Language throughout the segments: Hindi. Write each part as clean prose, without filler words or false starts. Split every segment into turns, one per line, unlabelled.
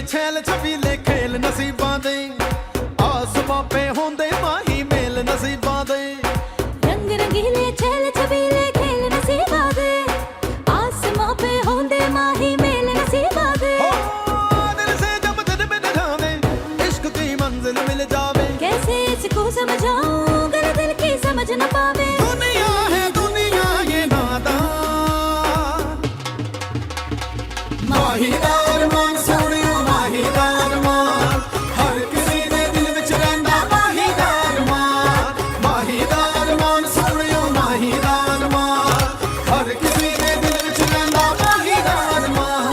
छैल छबीले खेल नसीबां दे आसमां पे होंदे माही मेल नसीबां दे
रंग रंगीले छैल छबीले खेल नसीबां दे आसमां पे होंदे माही मेल नसीबां दे
दिल से जब दिल मिल जावे इश्क की मंजिल मिल जावे
कैसे इसको समझाऊं अगर दिल की समझ न पावे
दुनिया है दुनिया ये नादान माहीदार मान सोनियो माहीदार मान हर किसी दे दिल विच रहिंदा माहीदार मान सोनियो माहीदार मान हर किसी दे दिल विच रहिंदा माहीदार मान।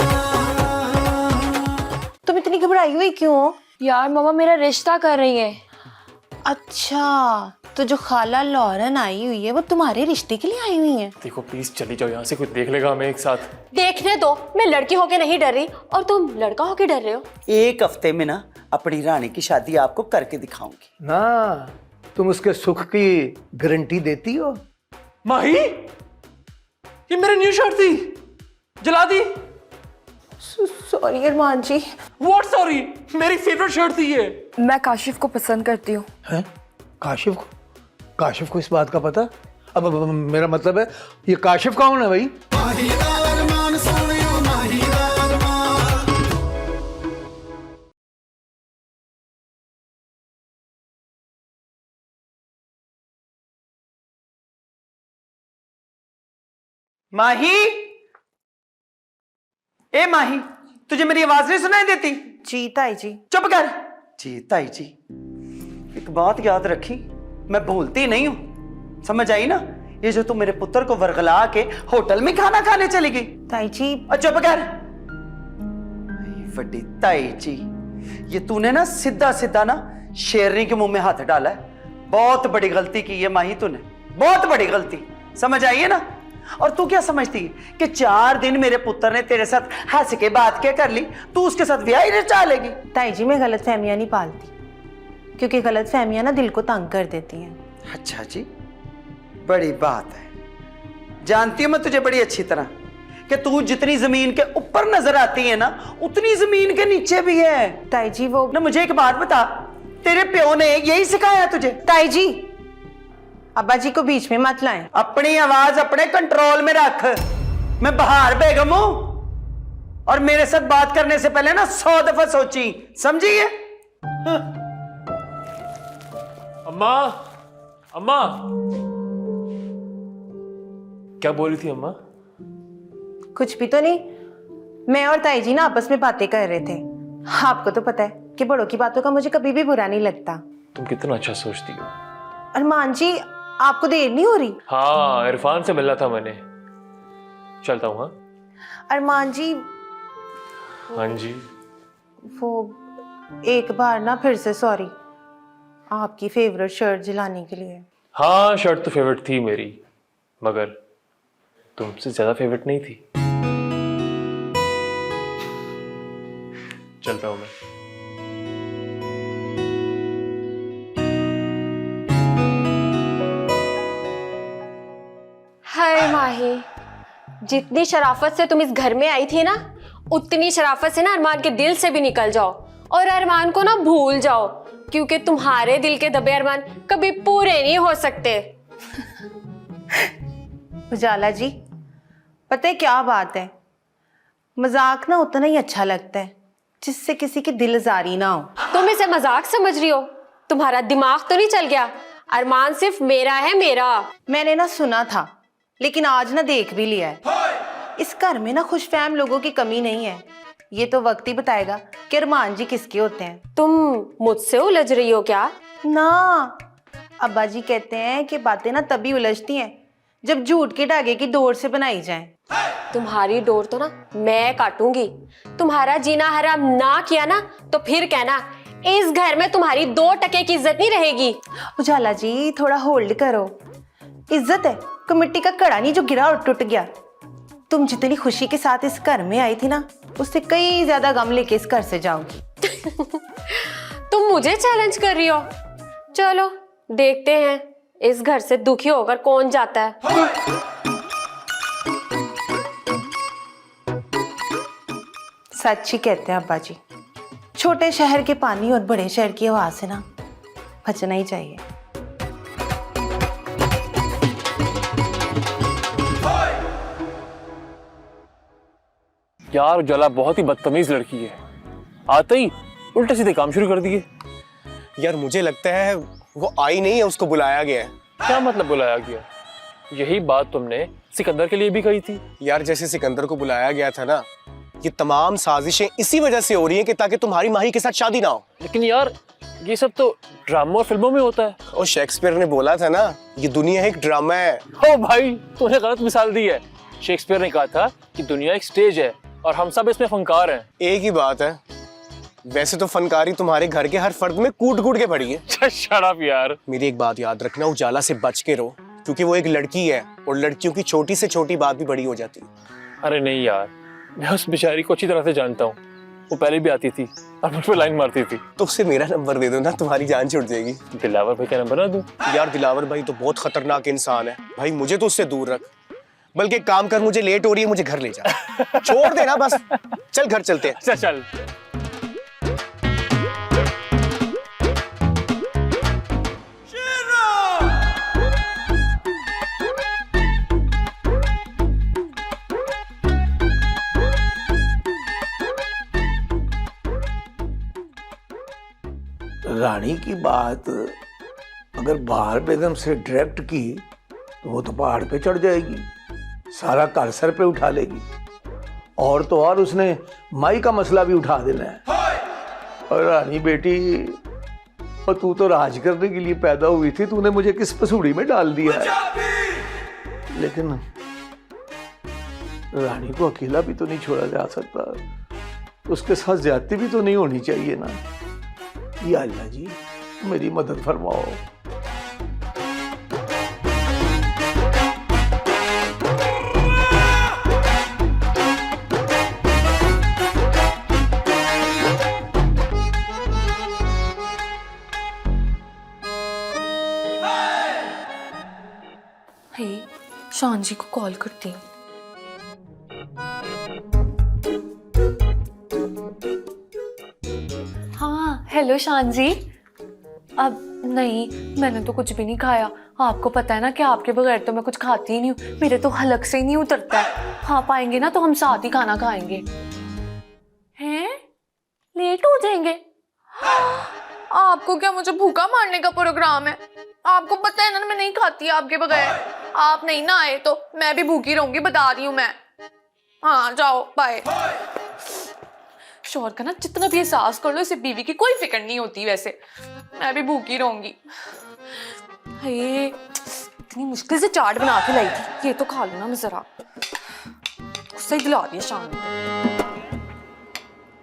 तुम इतनी घबराई हुई क्यों हो?
यार मम्मा मेरा रिश्ता कर रही है।
अच्छा, तो जो खाला लॉरेन आई हुई है वो तुम्हारे रिश्ते के लिए आई हुई है?
देखो प्लीज चली जाओ यहाँ से, कोई देख लेगा हमें एक साथ।
देखने दो, मैं लड़की होके नहीं डर रही और तुम लड़का होके डर रहे हो।
एक हफ्ते में ना अपनी रानी की शादी आपको करके दिखाऊंगी
ना। तुम उसके सुख की गारंटी देती हो?
माही, ये मेरी न्यू शर्ट थी, जला दी।
Sorry Arman ji.
What sorry, मेरी फेवरेट शर्ट थी ये।
मैं काशिफ को पसंद करती हूँ।
हैं? काशिफ को? काशिफ को इस बात का पता? अब मेरा मतलब है ये काशिफ कौन है भाई?
माहीदार मान सोनियो माहीदार मान।
माही, ए माही, तुझे मेरी आवाज नहीं सुनाई देती?
जी ताई जी।
चुप कर। जी ताई जी, एक बात याद रखी, मैं भूलती नहीं हूं, समझ आई ना? ये जो तू मेरे पुत्र को वर्गला के होटल में खाना खाने चली गई।
ताई जी।
चुप कर। बड़ी ताई जी, ये तूने ना सीधा सीधा ना शेरनी के मुंह में हाथ डाला है। बहुत बड़ी गलती की है माही तूने, बहुत बड़ी गलती, समझ आई है ना? और तू क्या समझती है कि 4 दिन मेरे पुत्र ने तेरे साथ हंस के बात क्या कर ली, तू उसके साथ ब्याह ही रचा लेगी?
ताई जी, मैं गलत फहमियां नहीं पालती, क्योंकि गलत फहमियां ना दिल को तंग कर देती हैं।
अच्छा जी, बड़ी बात है। जानती हूं मैं तुझे बड़ी अच्छी तरह कि तू जितनी जमीन के ऊपर नजर आती है ना, उतनी जमीन के नीचे भी है।
ताई जी वो
ना, मुझे एक बात बता, तेरे प्यो ने यही सिखाया तुझे?
ताई जी, अब्बा जी को बीच में मत लाएं।
अपनी आवाज अपने कंट्रोल में रख। मैं बहार बेगम हूं और मेरे साथ बात करने से पहले ना 100 दफा सोची, समझी है?
अम्मा, अम्मा, क्या बोल रही थी अम्मा?
कुछ भी तो नहीं, मैं और ताई जी ना आपस में बातें कर रहे थे। आपको तो पता है कि बड़ों की बातों का मुझे कभी भी बुरा नहीं लगता।
तुम कितना अच्छा सोचती हो।
अरमान जी, आपको देर नहीं हो रही?
हाँ, इरफान से मिलना था मैंने, चलता हूँ। हाँ
अरमान जी,
हाँ जी।
वो एक बार ना फिर से सॉरी, आपकी फेवरेट शर्ट जलाने के लिए।
हाँ, शर्ट तो फेवरेट थी मेरी, मगर तुमसे ज्यादा फेवरेट नहीं थी। चलता हूँ मैं।
हाय माही, जितनी शराफत से तुम इस घर में आई थी ना, उतनी शराफत से ना अरमान के दिल से भी निकल जाओ और अरमान को ना भूल जाओ, क्योंकि तुम्हारे दिल के दबे अरमान कभी पूरे नहीं हो सकते।
उजाला जी, पता है क्या बात है, मजाक ना उतना ही अच्छा लगता है जिससे किसी की दिलजारी ना हो।
तुम इसे मजाक समझ रही हो? तुम्हारा दिमाग तो नहीं चल गया? अरमान सिर्फ मेरा है, मेरा।
मैंने ना सुना था, लेकिन आज ना देख भी लिया है। इस घर में ना खुशफहम लोगों की कमी नहीं है। ये तो वक्त ही बताएगा कि अरमान जी किसके होते हैं।
तुम मुझसे उलझ रही हो क्या?
ना, अब्बा जी कहते हैं कि बातें ना तभी उलझती हैं जब झूठ के धागे की डोर से बनाई जाएं।
तुम्हारी डोर तो ना मैं काटूंगी। तुम्हारा जीना हराम ना किया ना तो फिर कहना इस घर में तुम्हारी 2 टके की इज्जत नहीं रहेगी।
उजाला जी, थोड़ा होल्ड करो। इज्जत है को मिट्टी का कड़ा नहीं जो गिरा और टूट गया। तुम जितनी खुशी के साथ इस घर में आई थी ना, उससे कई ज्यादा गम लेके इस घर से जाओगी।
तुम मुझे चैलेंज कर रही हो? चलो देखते हैं इस घर से दुखी होकर कौन जाता है।
सच ही कहते हैं अब्बा जी, छोटे शहर के पानी और बड़े शहर की हवा से ना बचना ही चाहिए।
यार उजाला बहुत ही बदतमीज लड़की है, आते ही उल्टे सीधे काम शुरू कर दिए।
यार मुझे लगता है वो आई नहीं है, उसको बुलाया गया है।
क्या मतलब बुलाया गया? यही बात तुमने सिकंदर के लिए भी कही थी।
यार जैसे सिकंदर को बुलाया गया था ना, ये तमाम साजिशें इसी वजह से हो रही हैं कि ताकि तुम्हारी माही के साथ शादी ना हो।
लेकिन यार ये सब तो ड्रामा और फिल्मों में होता है।
और शेक्सपियर ने बोला था ना, ये दुनिया एक ड्रामा है।
ओ भाई तूने गलत मिसाल दी है। शेक्सपियर ने कहा था कि दुनिया एक स्टेज है और हम सब इसमें फनकार हैं।
एक ही बात है, वैसे तो फनकारी तुम्हारे घर के हर फर्द में कूट कूट के पड़ी है।
शट अप यार।
मेरी एक बात याद रखना, उजाला से बच के रहो, क्योंकि वो एक लड़की है और लड़कियों की छोटी से छोटी बात भी बड़ी हो जाती है।
अरे नहीं यार, मैं उस बेचारी को अच्छी तरह से जानता हूँ। वो पहले भी आती थी और मुझ पर लाइन मारती थी।
तो उससे मेरा नंबर दे दो ना, तुम्हारी जान छुट जाएगी।
दिलावर भाई का नंबर ना दूं?
यार दिलावर भाई तो बहुत खतरनाक इंसान है भाई, मुझे तो उससे दूर रख। बल्कि एक काम कर, मुझे लेट हो रही है, मुझे घर ले जा। छोड़ देना बस, चल घर चलते हैं।
अच्छा चल।
रानी की बात अगर बाहर बेगम से डायरेक्ट की तो वो तो पहाड़ पे चढ़ जाएगी, सारा घर सर पे उठा लेगी। और तो और उसने माई का मसला भी उठा देना है। और रानी बेटी, और तू तो राज करने के लिए पैदा हुई थी, तूने मुझे किस पसूड़ी में डाल दिया है। लेकिन रानी को अकेला भी तो नहीं छोड़ा जा सकता, उसके साथ ज्यादती भी तो नहीं होनी चाहिए ना। या अल्लाह जी मेरी मदद फरमाओ।
शान जी को कॉल करती हूँ। हाँ हेलो शान जी। अब नहीं, मैंने तो कुछ भी नहीं खाया। आपको पता है ना कि आपके बगैर तो मैं कुछ खाती ही नहीं हूँ, मेरे तो हलक से ही नहीं उतरता है। आप आएंगे ना तो हम साथ ही खाना खाएंगे। हैं? लेट हो जाएंगे? आपको क्या मुझे भूखा मारने का प्रोग्राम है? आपको पता है ना मैं नहीं खाती आपके बगैर। आप नहीं ना आए तो मैं भी भूखी रहूंगी, बता रही हूँ मैं। हाँ जाओ बाय। शोहर का ना जितना भी एहसास कर लो, इसे बीवी की कोई फिक्र नहीं होती। वैसे मैं भी भूखी रहूंगी। ये इतनी मुश्किल से चाट बना के लाई थी, ये तो खा लो ना मैं जरा। गुस्सा ही दिला दिया शाम में।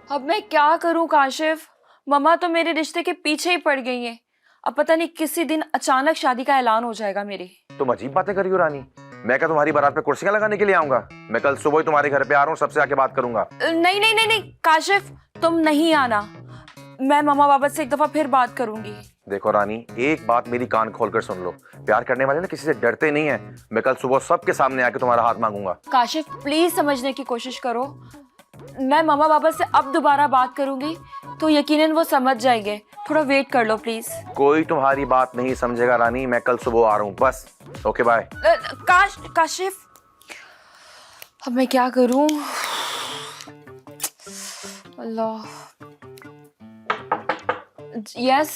अब मैं क्या करूं काशिफ, मम्मा तो मेरे रिश्ते के पीछे ही पड़ गई हैं। अब पता नहीं किसी दिन अचानक शादी का ऐलान हो जाएगा मेरी।
तुम अजीब बातें कर रही हो रानी। मैं क्या तुम्हारी बारात पे कुर्सियां लगाने के लिए आऊंगा? मैं कल सुबह ही तुम्हारे घर पे आ रहा हूँ, सबसे आके बात करूंगा।
नहीं नहीं नहीं नहीं काशिफ, तुम नहीं आना। मैं मम्मा बाबा से एक दफा फिर बात करूंगी।
देखो रानी, एक बात मेरी कान खोलकर सुन लो, प्यार करने वाले ना किसी से डरते नहीं है। मैं कल सुबह सबके सामने आके तुम्हारा हाथ मांगूंगा।
काशिफ प्लीज समझने की कोशिश करो। मैं मम्मा बाबा से अब दोबारा बात करूंगी तो यकीनन वो समझ जाएंगे। थोड़ा वेट कर लो प्लीज।
कोई तुम्हारी बात नहीं समझेगा रानी, मैं कल सुबह आ रहा हूँ बस। Okay bye.
काशिफ अब मैं क्या करूं? अल्लाह। यस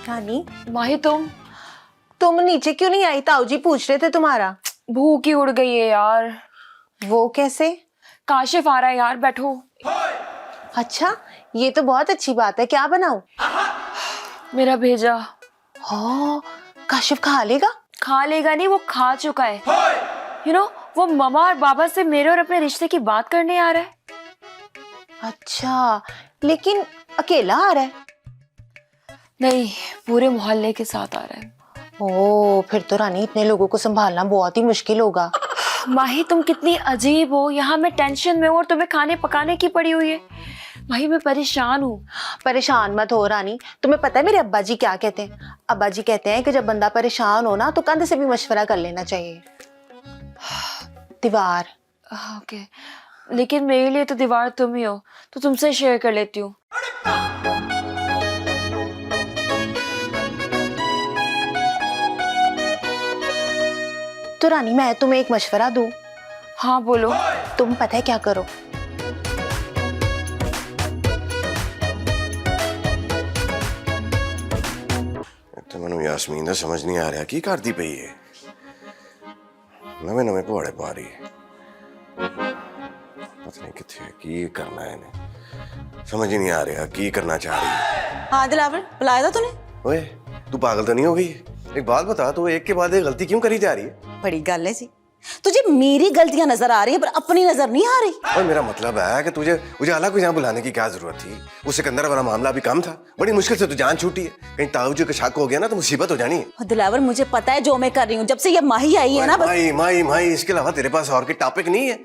रानी,
माही
तुम नीचे क्यों नहीं आई? ताऊ जी पूछ रहे थे तुम्हारा।
भूख ही उड़ गई है यार।
वो कैसे?
काशिफ आ रहा है यार, बैठो।
अच्छा, ये तो बहुत अच्छी बात है। क्या बनाऊं?
मेरा भेजा।
हाँ, काशिफ खा लेगा?
खा लेगा नहीं, वो खा चुका है। यू नो, वो मम्मा और बाबा से मेरे और अपने रिश्ते की बात करने आ रहा है।
अच्छा, लेकिन अकेला आ रहा है?
नहीं, पूरे मोहल्ले के साथ आ रहा है।
ओह, फिर तो रानी इतने लोगों को संभालना बहुत ही मुश्किल होगा।
माही तुम कितनी अजीब हो, यहाँ मैं टेंशन में हूँ और तुम्हें खाने पकाने की पड़ी हुई है। माही मैं परेशान हूँ।
परेशान मत हो रानी। तुम्हें पता है मेरे अब्बा जी क्या कहते हैं? अब्बा जी कहते हैं कि जब बंदा परेशान हो ना तो कंध से भी मशवरा कर लेना चाहिए। दीवार।
ओके, लेकिन मेरे लिए तो दीवार तुम ही हो, तो तुमसे शेयर कर लेती हूँ।
तो रानी मैं तुम्हें एक मशवरा दूं?
हाँ बोलो।
तुम पता है क्या करो,
तो मैं यास्मीन का समझ नहीं आ रहा की करती पई है। नवे नवे पवाड़े पा रही है, पता नहीं कितने की करना है इन्हें, समझ ही नहीं आ रहा की करना चाह रही है।
हाँ दिलावर, बुलाया था तूने?
ओए तू पागल तो नहीं हो गई? एक बात बता, तू एक के बाद एक गलती क्यों करी जा रही है?
बड़ी गल है जी, तुझे मेरी गलतियां नजर आ रही है पर अपनी नजर नहीं आ रही।
और मेरा मतलब है कि तुझे उजाला को यहाँ बुलाने की क्या जरूरत थी? उस सिकंदर वाला मामला भी कम था, बड़ी मुश्किल से तो जान छूटी है। कहीं ताऊजी का शक हो गया ना तो मुसीबत हो जानी है।
और दिलावर मुझे पता है जो मैं कर रही हूँ, जब से ये माही आई है ना बस।
माही माही माही, इसके अलावा तेरे पास और के टॉपिक नहीं है?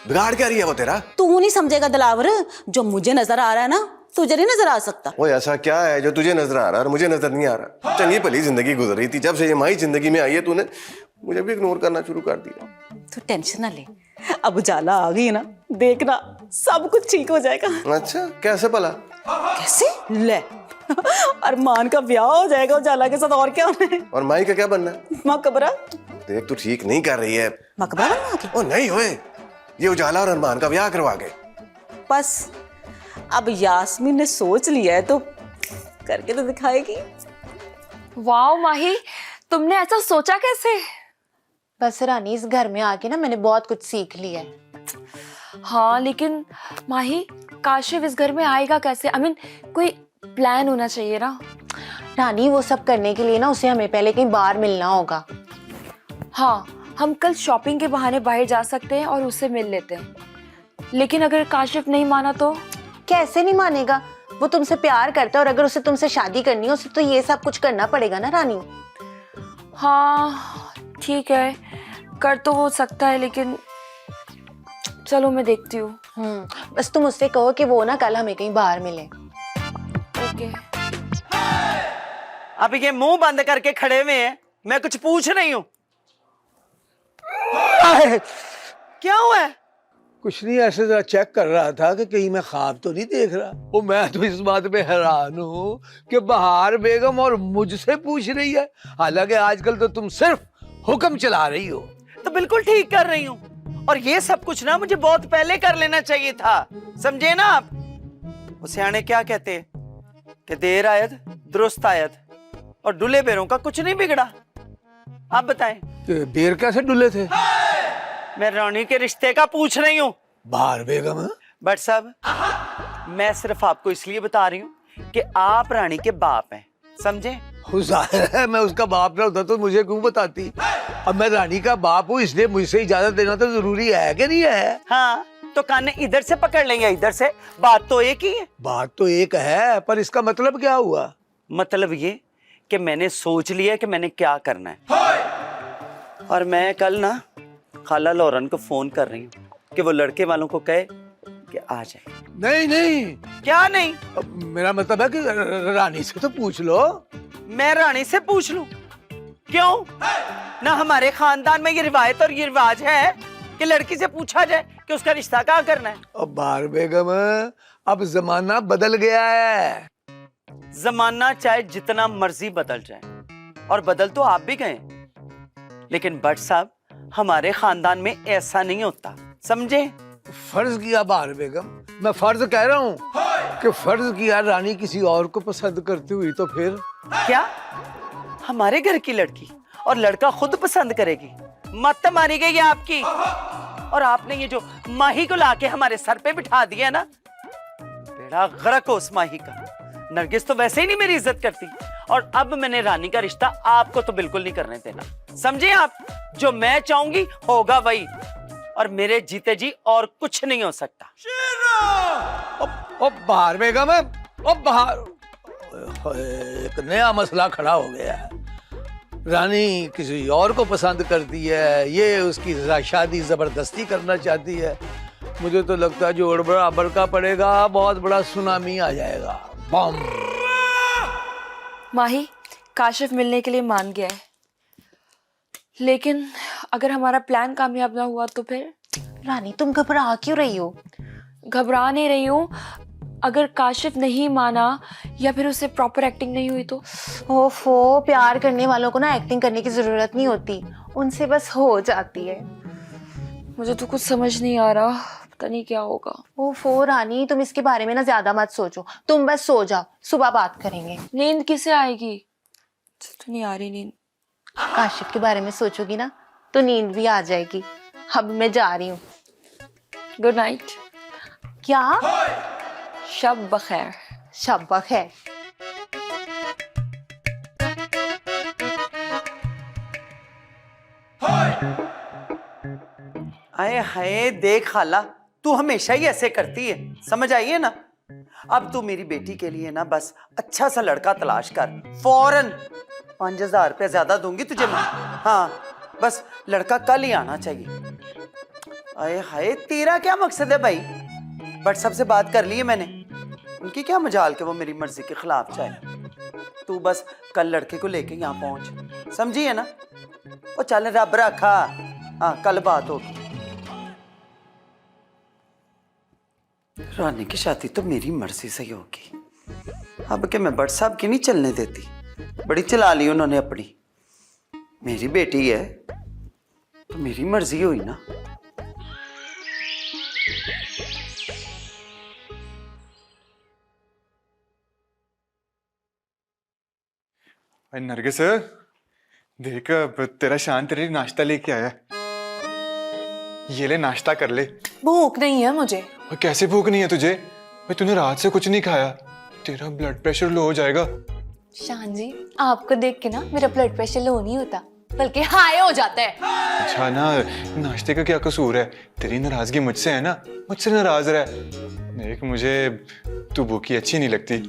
बिगाड़ क्या रही है वो तेरा?
तू नहीं समझेगा दिलावर, जो मुझे नजर आ रहा है ना तुझे नहीं नजर आ सकता।
वो ऐसा क्या है जो तुझे नजर आ रहा है और मुझे नजर नहीं आ रहा? चंगी भली जिंदगी गुजर रही थी, जब से ये माही जिंदगी में आई है तूने मुझे भी इग्नोर करना शुरू कर दिया।
तू टेंशन ना ले, अब उजाला आ गई ना, देखना सब कुछ ठीक हो जाएगा।
अच्छा कैसे भला?
कैसे? ले अरमान का ब्याह हो जाएगा उजाला के साथ, और क्या होना है?
और माही का क्या बनना है?
मकबरा।
देख तू ठीक नहीं कर रही है।
मकबरा बनवा के?
ओ नहीं होए, ये उजाला और अरमान का ब्याह करवा के
बस अब यास्मीन ने सोच लिया है तो करके तो दिखाएगी।
वाह माही, तुमने ऐसा सोचा कैसे?
बस रानी इस घर में आके ना मैंने बहुत कुछ सीख लिया है।
हाँ लेकिन माही, काशिफ इस घर में आएगा कैसे? आई मीन कोई प्लान होना चाहिए ना।
रानी वो सब करने के लिए ना उसे हमें पहले कहीं बाहर मिलना होगा।
हाँ, हम कल शॉपिंग के बहाने बाहर जा सकते हैं और उससे मिल लेते हैं। लेकिन अगर काशिफ नहीं माना तो?
कैसे नहीं मानेगा? वो तुमसे प्यार करता है और अगर उसे तुमसे शादी करनी है उसे तो ये सब कुछ करना पड़ेगा ना रानी।
हाँ ठीक है, कर तो हो सकता है, लेकिन चलो मैं देखती हूँ।
बस तुम उससे कहो कि वो ना कल हमें कहीं बाहर मिले।
ओके।
अब ये मुंह बंद करके खड़े हुए हैं, मैं कुछ पूछ रही हूँ। क्या हुआ है?
कुछ नहीं, ऐसे जरा चेक कर रहा था कि कहीं मैं ख्वाब तो नहीं देख रहा। वो मैं तो इस बात पे हैरान हूँ कि बहार बेगम और मुझसे पूछ रही है, हालांकि आजकल तो तुम सिर्फ हुक्म चला रही हो।
तो बिल्कुल ठीक कर रही हूँ, और ये सब कुछ ना मुझे बहुत पहले कर लेना चाहिए था, समझे ना आप? वो सियाने क्या कहते हैं कि देर आयत दुरुस्त आयत, और डुले बेरों का कुछ नहीं बिगड़ा। आप बताएं।
तो बेर कैसे डुले थे?
मैं रानी के रिश्ते का पूछ रही हूँ।
बहार बेगम?
बट साहब मैं सिर्फ आपको इसलिए बता रही हूँ कि आप रानी के बाप हैं, समझे?
जाहिर है मैं उसका बाप ना होता तो मुझे क्यों बताती। अब मैं रानी का बाप हूँ इसलिए मुझसे इजाजत देना तो जरूरी है कि नहीं है?
हाँ तो कान इधर से पकड़ लेंगे इधर से, बात तो एक ही है।
बात तो एक है, पर इसका मतलब क्या हुआ?
मतलब ये कि मैंने सोच लिया कि मैंने क्या करना है, और मैं कल ना खाला लौरन को फोन कर रही हूँ कि वो लड़के वालों को कहे कि आ जाए।
नहीं नहीं।
क्या नहीं?
मेरा मतलब है कि रानी से तो पूछ लो।
मैं रानी से पूछ लूं? क्यों? ना हमारे खानदान में ये रिवायत और ये रिवाज है कि लड़की से पूछा जाए कि उसका रिश्ता कहाँ करना है।
अब बहार बेगम अब जमाना बदल गया है।
जमाना चाहे जितना मर्जी बदल जाए, और बदल तो आप भी गए, लेकिन बट साहब हमारे खानदान में ऐसा नहीं होता, समझे?
फर्ज किया बहार बेगम, मैं फर्ज कह रहा हूँ कि फर्ज किया रानी किसी और को पसंद करती हुई तो फिर?
क्या हमारे घर की लड़की और लड़का खुद पसंद करेगी? मत मारी गई है आपकी। और आपने ये जो माही को लाके हमारे सर पे बिठा दिया ना, बेड़ा गर्क हो उस माही का। नरगिस तो वैसे ही नहीं मेरी इज्जत करती, और अब मैंने रानी का रिश्ता आपको तो बिल्कुल नहीं करने देना, समझे आप? जो मैं चाहूंगी होगा वही, और मेरे जीते जी और कुछ नहीं हो सकता।
ओ बहार बेगम, ओ बहार, एक नया मसला खड़ा हो गया है। रानी किसी और को पसंद करती है, ये उसकी शादी जबरदस्ती करना चाहती है। मुझे तो लगता है जो बड़ा बड़का पड़ेगा, बहुत बड़ा सुनामी आ जाएगा, बम।
माही, काशिफ मिलने के लिए मान गया है, लेकिन अगर हमारा प्लान कामयाब ना हुआ तो फिर?
रानी तुम घबरा क्यों रही हो?
घबरा नहीं रही हूँ। अगर काशिफ नहीं माना या फिर उसे प्रॉपर एक्टिंग नहीं हुई तो?
ओफो, प्यार करने वालों को ना एक्टिंग करने की जरूरत नहीं होती, उनसे बस हो जाती है।
मुझे तो कुछ समझ नहीं आ रहा, पता नहीं क्या होगा।
ओफो रानी, तुम इसके बारे में ना ज्यादा मत सोचो, तुम बस सो जाओ, सुबह बात करेंगे।
नींद किसे आएगी? तो नहीं आ रही नींद।
काशिफ के बारे में सोचोगी ना तो नींद भी आ जाएगी। अब मैं जा रही हूँ।
Good night.
क्या?
शब बखैर।
शब बखैर।
आए हाय, देख खाला, तू हमेशा ही ऐसे करती है, समझ आई है ना? अब तू मेरी बेटी के लिए ना बस अच्छा सा लड़का तलाश कर, फौरन 5,000 रुपया ज्यादा दूंगी तुझे मैं। हाँ, बस लड़का कल ही आना चाहिए। आए हाय, तेरा क्या मकसद है भाई? व्हाट्सएप से बात कर ली है मैंने, उनकी क्या मजाल के वो मेरी मर्जी के खिलाफ जाए। तू बस कल लड़के को लेके यहाँ पहुंच, समझी है ना? ओ चल, रब रखा। हाँ, कल बात होगी। रानी की शादी तो मेरी मर्जी से ही होगी। अब के मैं भट्ट साहब की नहीं चलने देती, बड़ी चला ली उन्होंने अपनी। मेरी बेटी है तो मेरी मर्जी हुई ना।
भाई नरगिस, देख तेरा शान तेरे लिए नाश्ता लेके आया। ये ले, नाश्ता कर ले।
भूख नहीं है मुझे।
और कैसे भूख नहीं है तुझे? भाई तूने रात से कुछ नहीं खाया, तेरा ब्लड प्रेशर लो हो जाएगा।
शान जी, आपको देख के ना मेरा ब्लड प्रेशर लो नहीं होता, बल्कि हाई हो जाता है।
अच्छा ना, नाश्ते का क्या कसूर है? तेरी नाराजगी मुझसे है ना, मुझसे नाराज रह। देख, मुझे तू भूखी अच्छी नहीं लगती।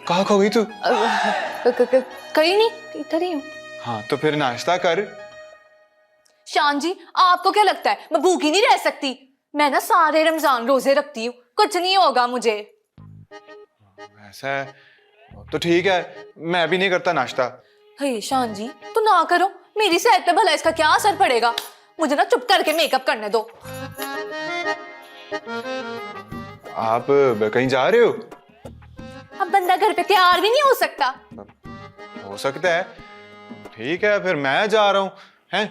कहाँ खो गई तू?
कहीं नहीं, इधर ही हूँ।
हाँ तो फिर नाश्ता कर।
शान जी, आपको क्या लगता है मैं भूखी नहीं रह सकती? मैं ना सारे रमजान रोजे रखती हूँ, कुछ नहीं होगा मुझे।
ऐसा है तो ठीक है, मैं भी नहीं करता नाश्ता।
हे शान जी, तो ना करो, मेरी सेहत पे भला इसका क्या असर पड़ेगा? मुझे ना चुप करके मेकअप करने दो।
आप कहीं जा रहे हो?
अब बंदा घर पे तैयार भी नहीं हो सकता।
हो सकता है, ठीक है फिर मैं जा रहा हूँ। हैं?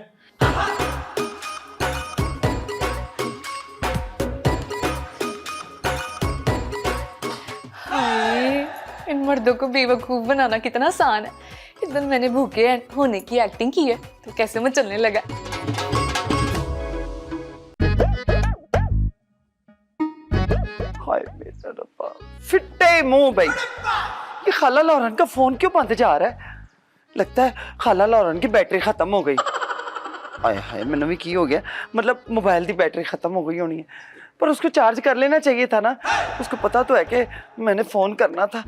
इन मर्दों को बेवकूफ बनाना कितना आसान है। इस दिन मैंने भूखे होने की एक्टिंग की है तो कैसे मैं चलने लगा।
हाय मेरा रब्बा, फिट्टे मुंह भाई। ये खाला लौरन का फोन क्यों बंद जा रहा है? लगता है खाला लौरन की बैटरी खत्म हो गई। आय हाय, मैंने भी की हो गया, मतलब मोबाइल की बैटरी खत्म हो गई होनी है, पर उसको चार्ज कर लेना चाहिए था ना। उसको पता तो है कि मैंने फोन करना था।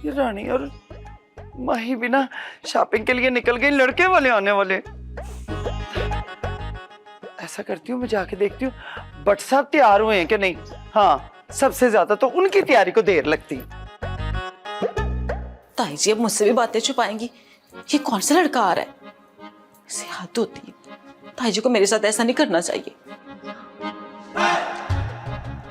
ये रानी और माही भी ना शॉपिंग के लिए निकल गई, लड़के वाले आने वाले। ऐसा करती हूँ, मैं जाके देखती हूँ भट्ट साहब तैयार हुए हैं कि नहीं। हाँ, सबसे ज्यादा तो उनकी तैयारी को देर लगती।
ताई जी अब मुझसे भी बातें छुपाएंगी। ये कौन सा लड़का आ रहा है? इसे हद होती है। ताई जी को मेरे साथ ऐसा नहीं करना चाहिए।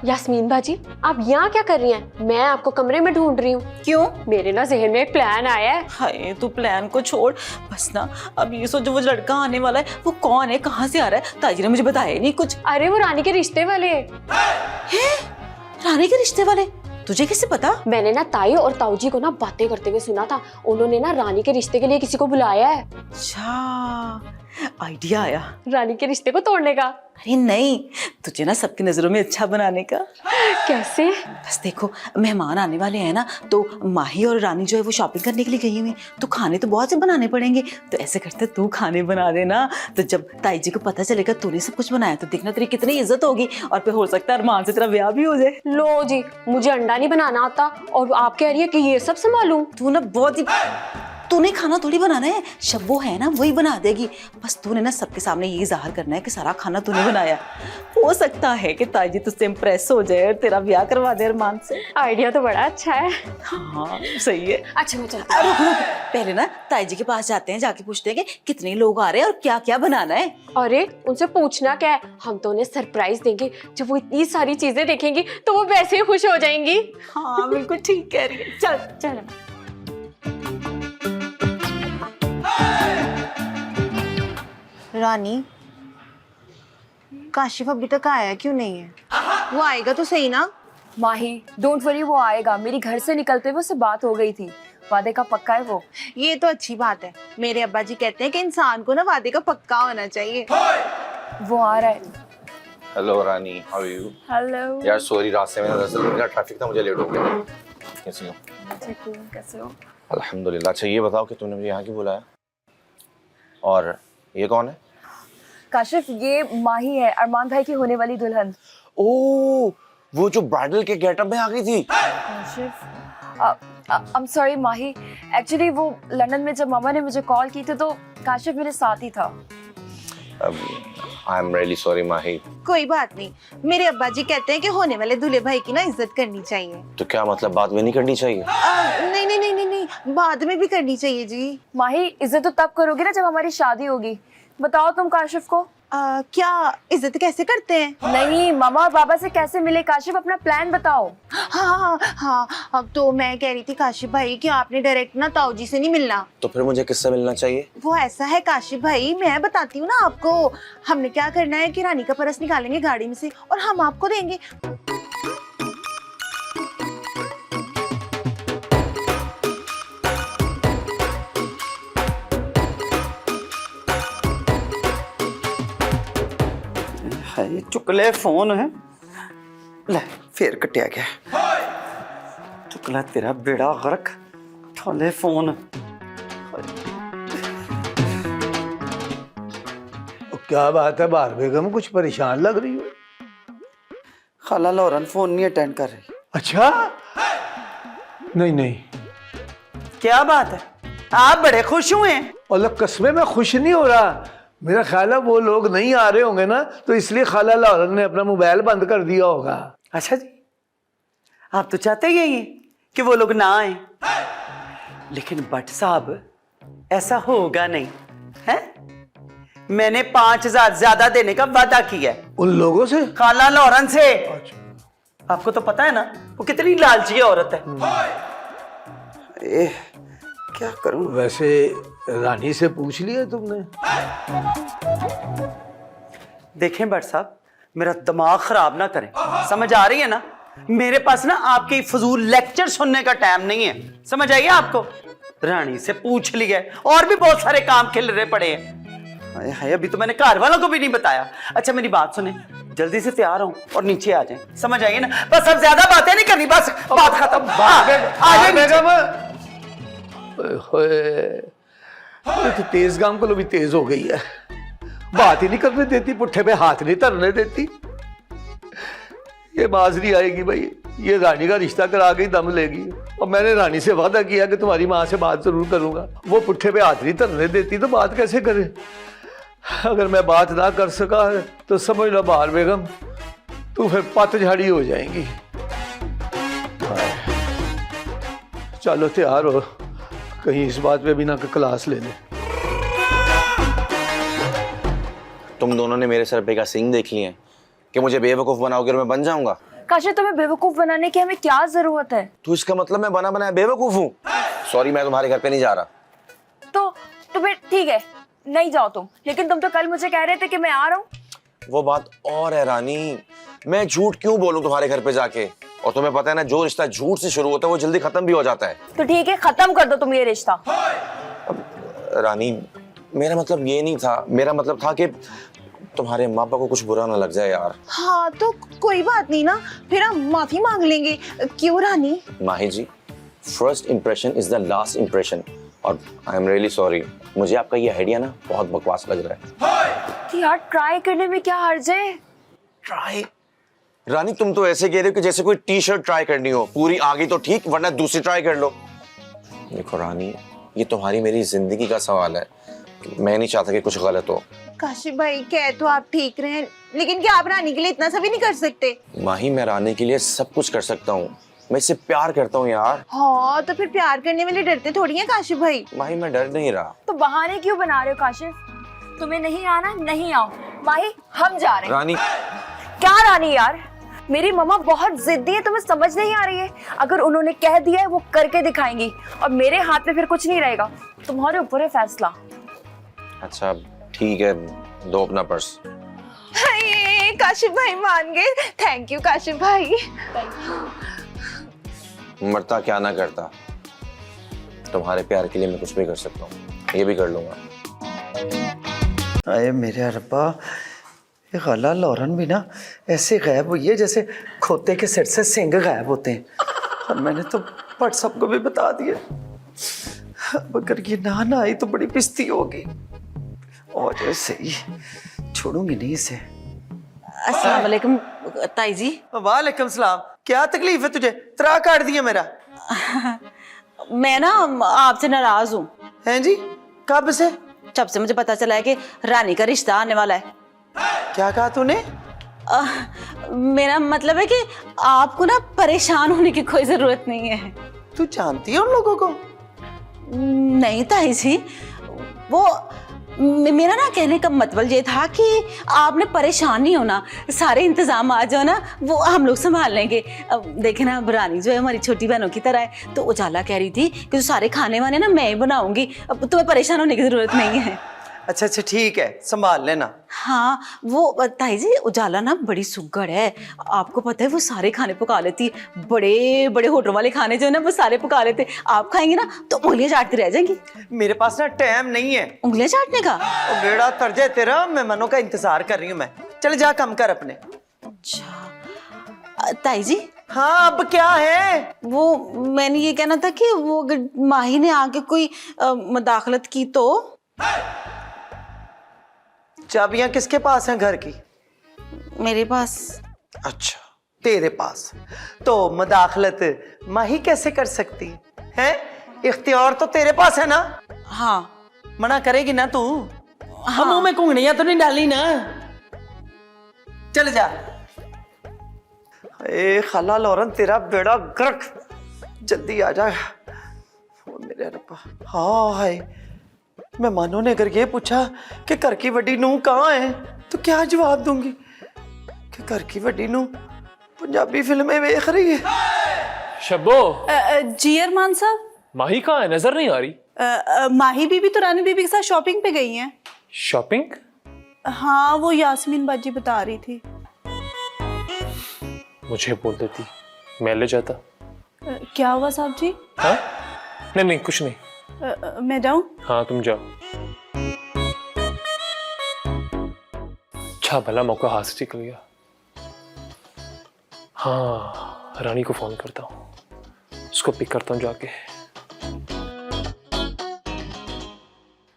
यास्मीन बाजी, आप यहाँ क्या कर रही हैं? मैं आपको कमरे में ढूंढ रही हूँ।
क्यों?
मेरे ना जहन में एक प्लान आया है।
हाय, तू प्लान को छोड़, बस ना अब ये सोचो वो लड़का आने वाला है, वो कौन है, कहाँ से आ रहा है? ताई जी ने मुझे बताया नहीं कुछ।
अरे वो रानी के रिश्ते वाले हैं।
रानी के रिश्ते वाले? तुझे कैसे पता?
मैंने ना ताई और ताऊ जी को ना बातें करते हुए सुना था। उन्होंने ना रानी के रिश्ते के लिए किसी को बुलाया है।
अच्छा, आइडिया आया।
रानी के रिश्ते को तोड़ने का?
अरे नहीं, तुझे ना सबकी नजरों में अच्छा बनाने का।
कैसे?
बस देखो, मेहमान आने वाले हैं ना, तो माही और रानी जो है वो शॉपिंग करने के लिए गई हुई, तो खाने तो बहुत से बनाने पड़ेंगे। तो ऐसे करते तू खाने बना देना, तो जब ताई जी को पता चलेगा तूने सब कुछ बनाया तो देखना तेरी कितनी इज्जत होगी, और फिर हो सकता है अरमान से तेरा ब्याह भी हो जाए।
लो जी, मुझे अंडा नहीं बनाना आता और आप कह रही है कि ये सब संभालूं?
तू ना बहुत ही, तूने खाना थोड़ी बनाना है, शब वो है ना वही बना देगी। बस तूने ना सबके सामने ये जाहिर करना है कि सारा खाना तूने बनाया। हो सकता है कि ताई जी तुझसे इम्प्रेस हो जाए और तेरा ब्याह करवा दे अरमान से।
आइडिया तो बड़ा अच्छा है।
हाँ सही है।
अच्छा मैं चलती
रुक रुक, पहले ना ताई जी के पास जाते हैं, जाके पूछते हैं कि कितने लोग आ रहे हैं और क्या क्या बनाना है।
अरे उनसे पूछना क्या है, हम तो उन्हें सरप्राइज देंगे। जब वो इतनी सारी चीजें देखेंगी तो वो वैसे ही खुश हो जाएंगी।
हाँ बिल्कुल ठीक कह रही है। चल
चलो।
रानी, काशिफ अभी तक आया क्यों नहीं है? वो आएगा तो सही ना।
माही डोंट वरी, वो आएगा। मेरी घर से निकलते हुए उससे बात हो गई थी, वादे का पक्का है वो।
ये तो अच्छी बात है। मेरे अब्बा जी कहते हैं कि इंसान को ना वादे का पक्का होना चाहिए।
वो आ रहा है।
Hello Rani, how are you?
Hello.
यार सॉरी, रास्ते में दरअसल मेरा ट्रैफिक था, मुझे लेट हो गया। कैसी हो?
ठीक हूँ, कैसे हो?
अल्हम्दुलिल्लाह। अच्छा ये बताओ कि तूने मुझे यहाँ क्यों बुलाया, और ये कौन है?
काशिफ, ये माही है, अरमान भाई की होने वाली दुल्हन।
ओह, वो जो ब्राइडल के गेटअप में आ गई थी।
Kashif, I am sorry Mahi, actually वो लंदन में जब मामा ने मुझे कॉल की थी तो काशिफ मेरे साथ ही था।
आई एम रियली सॉरी माही।
कोई बात नहीं, मेरे अब्बा जी कहते हैं कि होने वाले दूल्हे भाई की ना इज्जत करनी चाहिए।
तो क्या मतलब बाद में नहीं करनी चाहिए?
नहीं नहीं नहीं नहीं नहीं, बाद में भी करनी चाहिए जी।
माही, इज्जत तो तब करोगे ना जब हमारी शादी होगी। बताओ तुम काशिफ को।
क्या इज्जत कैसे करते हैं?
नहीं, मामा और बाबा से कैसे मिले? काशिफ अपना प्लान बताओ।
हाँ हाँ, अब तो मैं कह रही थी काशिफ भाई कि आपने डायरेक्ट ना ताऊ जी से नहीं मिलना।
तो फिर मुझे किससे मिलना चाहिए?
वो ऐसा है काशिफ भाई, मैं बताती हूँ ना आपको। हमने क्या करना है कि रानी का परस निकालेंगे गाड़ी में से और हम आपको देंगे।
है चुकले फोन है, ले फिर कटिया गया। चुकला तेरा बेड़ा गर्क, ठोले फोन।
क्या बात है बार बेगम, कुछ परेशान लग रही हो?
खाला लौरन फोन नहीं अटेंड कर रही।
अच्छा, नहीं नहीं,
क्या बात है, आप बड़े खुश हुए हैं?
और कसमें मैं खुश नहीं हो रहा। मेरा ख्याल है वो लोग नहीं आ रहे होंगे ना, तो इसलिए खाला लौरन ने अपना मोबाइल बंद कर दिया होगा।
अच्छा जी, आप तो चाहते ही हैं कि वो लोग ना आए, लेकिन भट्ट साहब ऐसा होगा नहीं है। मैंने 5,000 ज्यादा देने का वादा किया है।
उन लोगों से?
खाला लौरन से। आपको तो पता है ना वो कितनी लालची औरत है। क्या करूं?
वैसे रानी से पूछ लिया तुमने?
देखें भट्ट साहब, मेरा दिमाग खराब ना करें, समझ आ रही है ना? मेरे पास ना आपके फजूल लेक्चर सुनने का टाइम नहीं है, समझ आइए आपको। रानी से पूछ लिया, और भी बहुत सारे काम खिल रहे पड़े हैं। हाय, अभी तो मैंने घर वालों को भी नहीं बताया। अच्छा मेरी बात सुने, जल्दी से तैयार हो और नीचे आ जाएं, समझ आइए ना? बस अब ज्यादा बातें नहीं करनी, बस बात खत्म।
तो तेज गांव को भी तेज हो गई है, बात ही नहीं करने देती, पुट्ठे पे हाथ नहीं धरने देती। ये बाज नहीं आएगी भाई, ये रानी का रिश्ता करा के ही दम लेगी। और मैंने रानी से वादा किया कि तुम्हारी माँ से बात जरूर करूंगा। वो पुट्ठे पे हाथ नहीं धरने देती तो बात कैसे करे? अगर मैं बात ना कर सका तो समझ लो बाहर बेगम, तू फिर पतझड़ी हो जाएंगी। चलो तैयार हो, कहीं इस बात पे भी ना क्लास ले ले।
तुम दोनों ने मेरे सर पे का सींग देख लिए कि मुझे बेवकूफ बनाओगे और मैं बन जाऊंगा।
काशिफ, तुम्हें बेवकूफ बनाने की हमें क्या जरूरत है?
तो इसका मतलब मैं बना बनाया बेवकूफ हूँ? सॉरी, मैं तुम्हारे घर पे नहीं जा रहा।
तो फिर ठीक है, नहीं जाओ तुम, लेकिन तुम तो कल मुझे कह रहे थे कि मैं आ रहा हूँ।
वो बात और है रानी, मैं झूठ क्यों बोलूं तुम्हारे घर पे जाके? और तुम्हें पता है ना, जो रिश्ता झूठ से शुरू होता है वो जल्दी खत्म भी हो जाता है।
तो ठीक है, खत्म कर दो तुम ये रिश्ता।
रानी मेरा मतलब ये नहीं था, मेरा मतलब था कि तुम्हारे माँ बाप को कुछ बुरा ना लग जाए यार।
हाँ तो कोई बात नहीं ना, फिर हम माफी मांग लेंगे। क्यों रानी?
Mahi ji, first impression is the last impression, और आई एम रियली सॉरी, मुझे आपका ये आइडिया ना बहुत बकवास लग रहा है।
यार ट्राई करने में क्या हर्ज है?
ट्राई? रानी तुम तो ऐसे कह रहे हो कि जैसे कोई टी शर्ट ट्राई करनी हो, पूरी आ गई तो ठीक, वरना दूसरी ट्राई कर लो। देखो रानी, ये तुम्हारी मेरी जिंदगी का सवाल है, मैं नहीं चाहता कि कुछ गलत हो।
काशिफ भाई कह तो आप ठीक रहे हैं, लेकिन क्या आप रानी के लिए इतना सा भी नहीं कर सकते?
माही, मैं रानी के लिए सब कुछ कर सकता हूँ, मैं इससे प्यार करता हूँ यार।
हाँ तो फिर प्यार करने वाले डरते थोड़ी हैं काशिफ भाई।
माही मैं डर नहीं रहा।
तो बहाने क्यों बना रहे हो काशिफ? तुम्हें नहीं आना, नहीं आओ। माही हम जा रहे हैं।
रानी
क्या रानी यार, मेरी मम्मा बहुत जिद्दी है, तुम्हें समझ नहीं आ रही है। अगर उन्होंने कह दिया है वो करके दिखाएंगी, और मेरे हाथ में फिर कुछ नहीं रहेगा। तुम्हारे ऊपर है फैसला।
अच्छा ठीक है, दो अपना पर्स।
हाय काशिफ भाई मान गए, थैंक यू काशिफ भाई।
मरता क्या ना करता, तुम्हारे प्यार के लिए मैं कुछ भी कर सकता हूँ, ये भी कर लूंगा।
अरे मेरे रब्बा, ये खाला लौरन भी ना ऐसे गायब हुई है जैसे खोते के सिर से सींग गायब होते हैं। और मैंने तो पट सबको भी बता दिया, अब अगर ये ना आई तो बड़ी पिस्ती होगी। और जैसे ही छोड़ूंगी नहीं इसे।
अस्सलाम वालेकुम ताई जी।
वालेकुम सलाम। क्या तकलीफ है तुझे? तरा काट दिया मेरा।
मैं ना आपसे नाराज हूँ।
हैं जी? कब से?
जब से मुझे पता चला है कि रानी का रिश्ता आने वाला है।
क्या कहा तूने?
मेरा मतलब है कि आपको ना परेशान होने की कोई जरूरत नहीं है।
तू जानती है उन लोगों को?
नहीं ताई जी, वो मेरा ना कहने का मतलब ये था कि आपने परेशान नहीं होना, सारे इंतजाम आ जाओ ना, वो हम लोग संभाल लेंगे। अब देखे ना, रानी जो है हमारी छोटी बहनों की तरह है, तो उजाला कह रही थी कि जो सारे खाने वाने ना मैं ही बनाऊंगी, अब तुम्हें परेशान होने की जरूरत नहीं है।
अच्छा अच्छा ठीक है, संभाल लेना।
हाँ वो ताई जी, उजाला ना बड़ी सुगड़ है, आपको पता है वो सारे खाने पका लेती, बड़े बड़े होटल वाले खाने जो है ना वो सारे पका लेते। आप खाएंगे ना तो उंगलियां चाटती रह जाएंगी।
मेरे पास ना टाइम नहीं है
उंगलियां चाटने का।
बेड़ा तरजे तेरा, मेहमानों का इंतजार कर रही हूँ मैं। चल जा कम कर अपने।
अच्छा ताई जी।
हाँ अब क्या है?
वो मैंने ये कहना था कि वो अगर माही ने आके कोई मदाखलत की तो?
चाबियां किसके पास हैं घर की?
मेरे पास।
अच्छा तेरे पास, तो मदाखलत माही कैसे कर सकती है? इख्तियार तो तेरे पास है ना?
हाँ।
मना करेगी ना तू?
हाँ।
मुंह में कुंगड़ियां तो नहीं डाली ना? चल जा। ए खाला लौरन, तेरा बेड़ा गर्क, जल्दी आ जा। ओ मेरे रब्बा। हाँ हाय, मेहमानों ने अगर ये पूछा कि घर की वड्डी नूंह कहाँ है तो क्या जवाब दूंगी? कि घर की वड्डी नूंह पंजाबी फिल्में देख रही है।
शब्बो।
जी अरमान साहब।
माही कहाँ है, नजर नहीं आ रही।
माही बीबी तो रानी बीबी के साथ शॉपिंग पे गई हैं।
शॉपिंग?
हाँ वो यास्मीन बाजी बता रही थी।
मुझे बोल देती, मैं ले जाता।
क्या हुआ साहब जी?
हाँ? नहीं नहीं कुछ नहीं।
मैं जाऊं?
हाँ तुम जाओ। अच्छा भला मौका हाथ से निकल गया। हाँ रानी को फोन करता हूँ, उसको पिक करता हूँ जाके।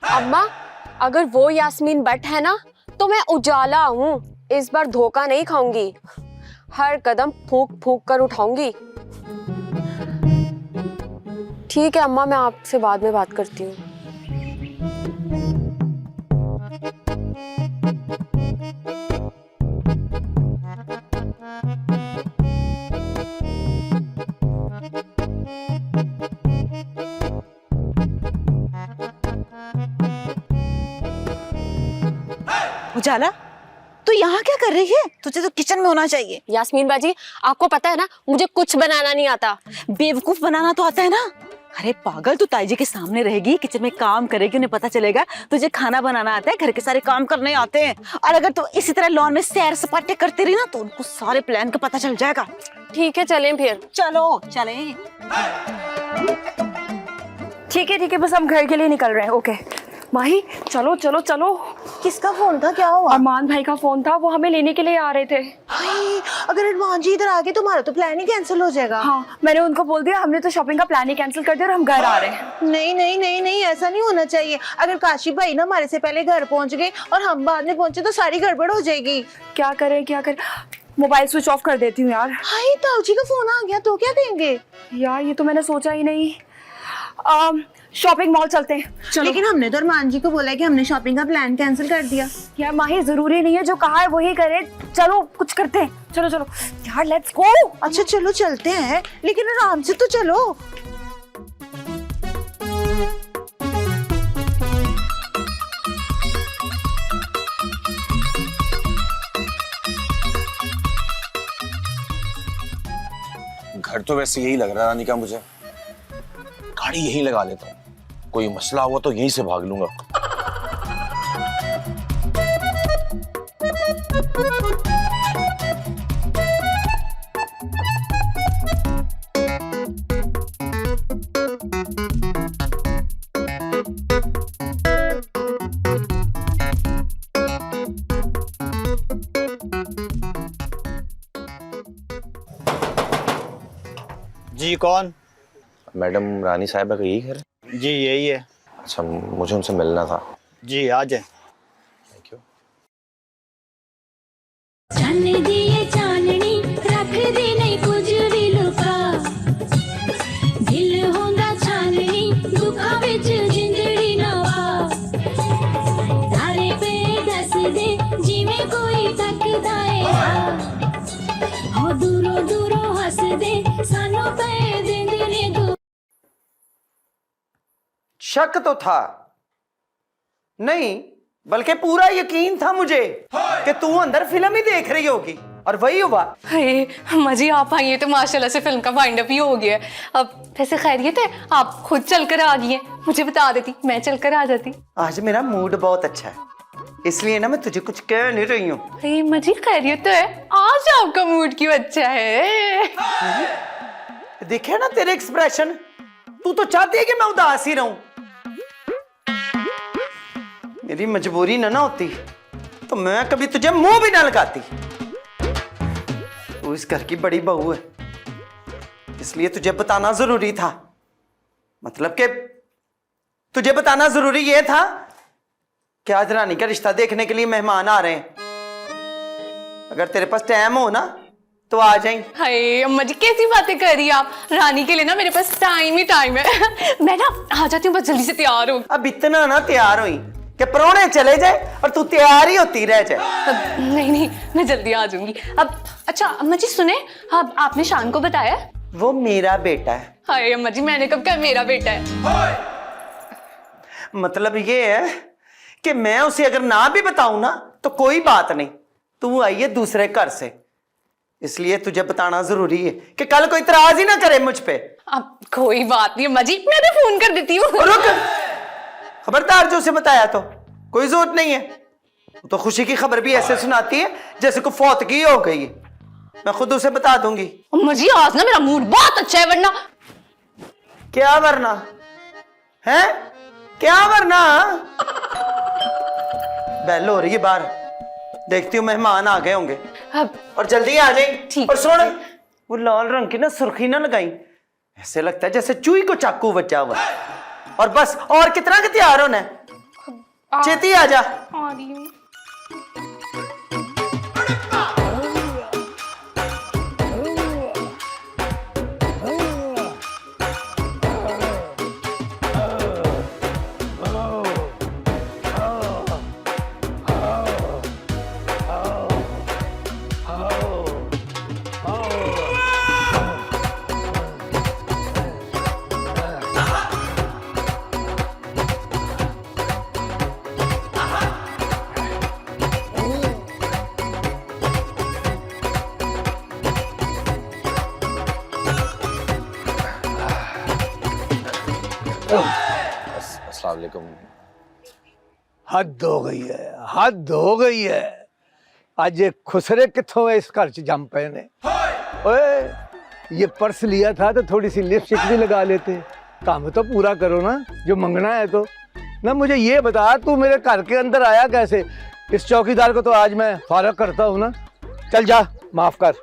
अम्मा, अगर वो यास्मीन बट है ना तो मैं उजाला हूँ, इस बार धोखा नहीं खाऊंगी, हर कदम फूंक फूंक कर उठाऊंगी। ठीक है अम्मा, मैं आपसे बाद में बात करती हूँ।
उजाला तू यहाँ क्या कर रही है? तुझे तो किचन में होना चाहिए।
यास्मीन बाजी, आपको पता है ना मुझे कुछ बनाना नहीं आता।
बेवकूफ बनाना तो आता है ना। अरे पागल, तू ताई जी के सामने रहेगी, किचन में काम करेगी, उन्हें पता चलेगा तुझे खाना बनाना आता है, घर के सारे काम करने आते हैं। और अगर तू इसी तरह लॉन में सैर सपाटे करती रही ना तो उनको सारे प्लान का पता चल जाएगा।
ठीक है चलें फिर।
चलो चलें।
ठीक है बस हम घर के लिए निकल रहे हैं। ओके
माही चलो चलो चलो।
किसका फोन था, क्या हुआ?
अरमान भाई का फोन था, वो हमें लेने के लिए आ रहे थे।
हाय, अगर अरमान जी इधर आ गए तो हमारा तो प्लान ही कैंसिल हो जाएगा।
हाँ मैंने उनको बोल दिया, हमने तो शॉपिंग का प्लान ही कैंसिल कर दिया और हम घर आ रहे हैं।
नहीं नहीं नहीं नहीं, ऐसा नहीं होना चाहिए। अगर काशी भाई ना हमारे से पहले घर पहुंच गए और हम बाद में पहुंचे तो सारी गड़बड़ हो जाएगी।
क्या करें क्या करें, मोबाइल स्विच ऑफ कर देती हूँ यार।
हाय, ताऊ जी का फोन आ गया तो क्या करेंगे?
यार ये तो मैंने सोचा ही नहीं। शॉपिंग मॉल चलते हैं चलो।
लेकिन हमने तो अरमान जी को बोला है कि हमने शॉपिंग का प्लान कैंसिल कर दिया।
यार माही जरूरी नहीं है, जो कहा है वही करे। चलो कुछ करते हैं, चलो चलो यार लेट्स गो।
अच्छा चलो चलते हैं, लेकिन आराम से तो चलो।
घर तो वैसे यही लग रहा है रानी का मुझे, गाड़ी यहीं लगा लेता हूँ, कोई मसला हुआ तो यहीं से भाग लूंगा।
जी कौन?
मैडम रानी साहिबा का यही घर है?
जी यही है।
अच्छा, मुझे उनसे मिलना था।
जी आ जाए।
Thank you.
चांदनी दिए चांदनी रख दी नहीं कुछ भी लुका, दिल होंदा चांदनी दुखा विच जिंदड़ी नवा, तारे पे दस दे जिवें कोई तकदा है, हो दूरों दूरों हस दे सानू पे दिंदने दो।
शक तो था नहीं, बल्कि पूरा यकीन था मुझे कि तू अंदर फिल्म ही देख रही होगी, और वही हुआ।
अम्मा जी आप आई हैं तो माशाल्लाह से फिल्म का वाइंड अप ही हो गया है। अब वैसे खैरियत है, आप खुद चलकर आ गई हैं, मुझे बता देती मैं चलकर आ जाती।
आज मेरा मूड बहुत अच्छा है, इसलिए ना मैं तुझे कुछ कह नहीं रही हूँ।
अम्मा जी खैरियत तो है, आज आपका मूड क्यों अच्छा है?
देखे ना तेरे एक्सप्रेशन, तू तो चाहती है कि मैं उदास ही रहूं। मेरी मजबूरी ना होती तो मैं कभी तुझे मुंह भी ना लगाती। तू इस घर की बड़ी बहू है, इसलिए तुझे बताना जरूरी था। मतलब कि तुझे बताना जरूरी यह था कि आज रानी का रिश्ता देखने के लिए मेहमान आ रहे हैं। अगर तेरे पास टाइम हो ना तो आ जाएं।
हाय अम्मा जी कैसी बातें कर रही हैं आप, रानी के लिए ना मेरे पास टाइम ही टाइम है। मैं ना आ जाती हूँ, बस जल्दी से तैयार हो।
अब इतना ना तैयार हुई कि परौने चले जाए और तू तैयार ही होती रह जाए।
नहीं नहीं मैं जल्दी आ जाऊंगी। अब अच्छा अम्मा जी सुने, अब आपने शान को बताया?
वो मेरा बेटा है।
हाय अम्मा जी मैंने कब कहा मेरा बेटा है?
मतलब ये है कि मैं उसे अगर ना भी बताऊं ना तो कोई बात नहीं, तू आई है दूसरे घर से, इसलिए तुझे बताना जरूरी है कि कल कोई इतराज ही ना करे मुझ पे।
अब कोई बात नहीं अम्मा जी, मैं तो फोन कर देती हूँ।
रुक, खबरदार जो उसे बताया तो कोई जरूरत नहीं है। तो खुशी की खबर भी ऐसे सुनाती है जैसे को फौतगी हो गई है। मैं खुद उसे बता दूंगी।
अम्मा जी आज ना मेरा मूड बहुत अच्छा है, वरना
क्या वरना है? क्या वरना? बेल हो रही है बाहर, देखती हूँ मेहमान आ गए होंगे। और जल्दी आ जाए। और सुन, वो लाल रंग की ना सुर्खी ना लगाई, ऐसे लगता है जैसे चूही को चाकू बचा हुआ। और बस और कितना के तैयार होना है, चेती आ जा।
आ रही हूँ।
अस्सलाम वालेकुम।
हद हो गई है, हद हो गई है। आज ये खुसरे कितों है इस घर च जम पे ने। ओए ये पर्स लिया था तो थोड़ी सी लिपस्टिक भी लगा लेते। काम तो पूरा करो ना, जो मंगना है तो। ना मुझे ये बता, तू मेरे घर के अंदर आया कैसे? इस चौकीदार को तो आज मैं फारग करता हूँ ना। चल जा, माफ कर।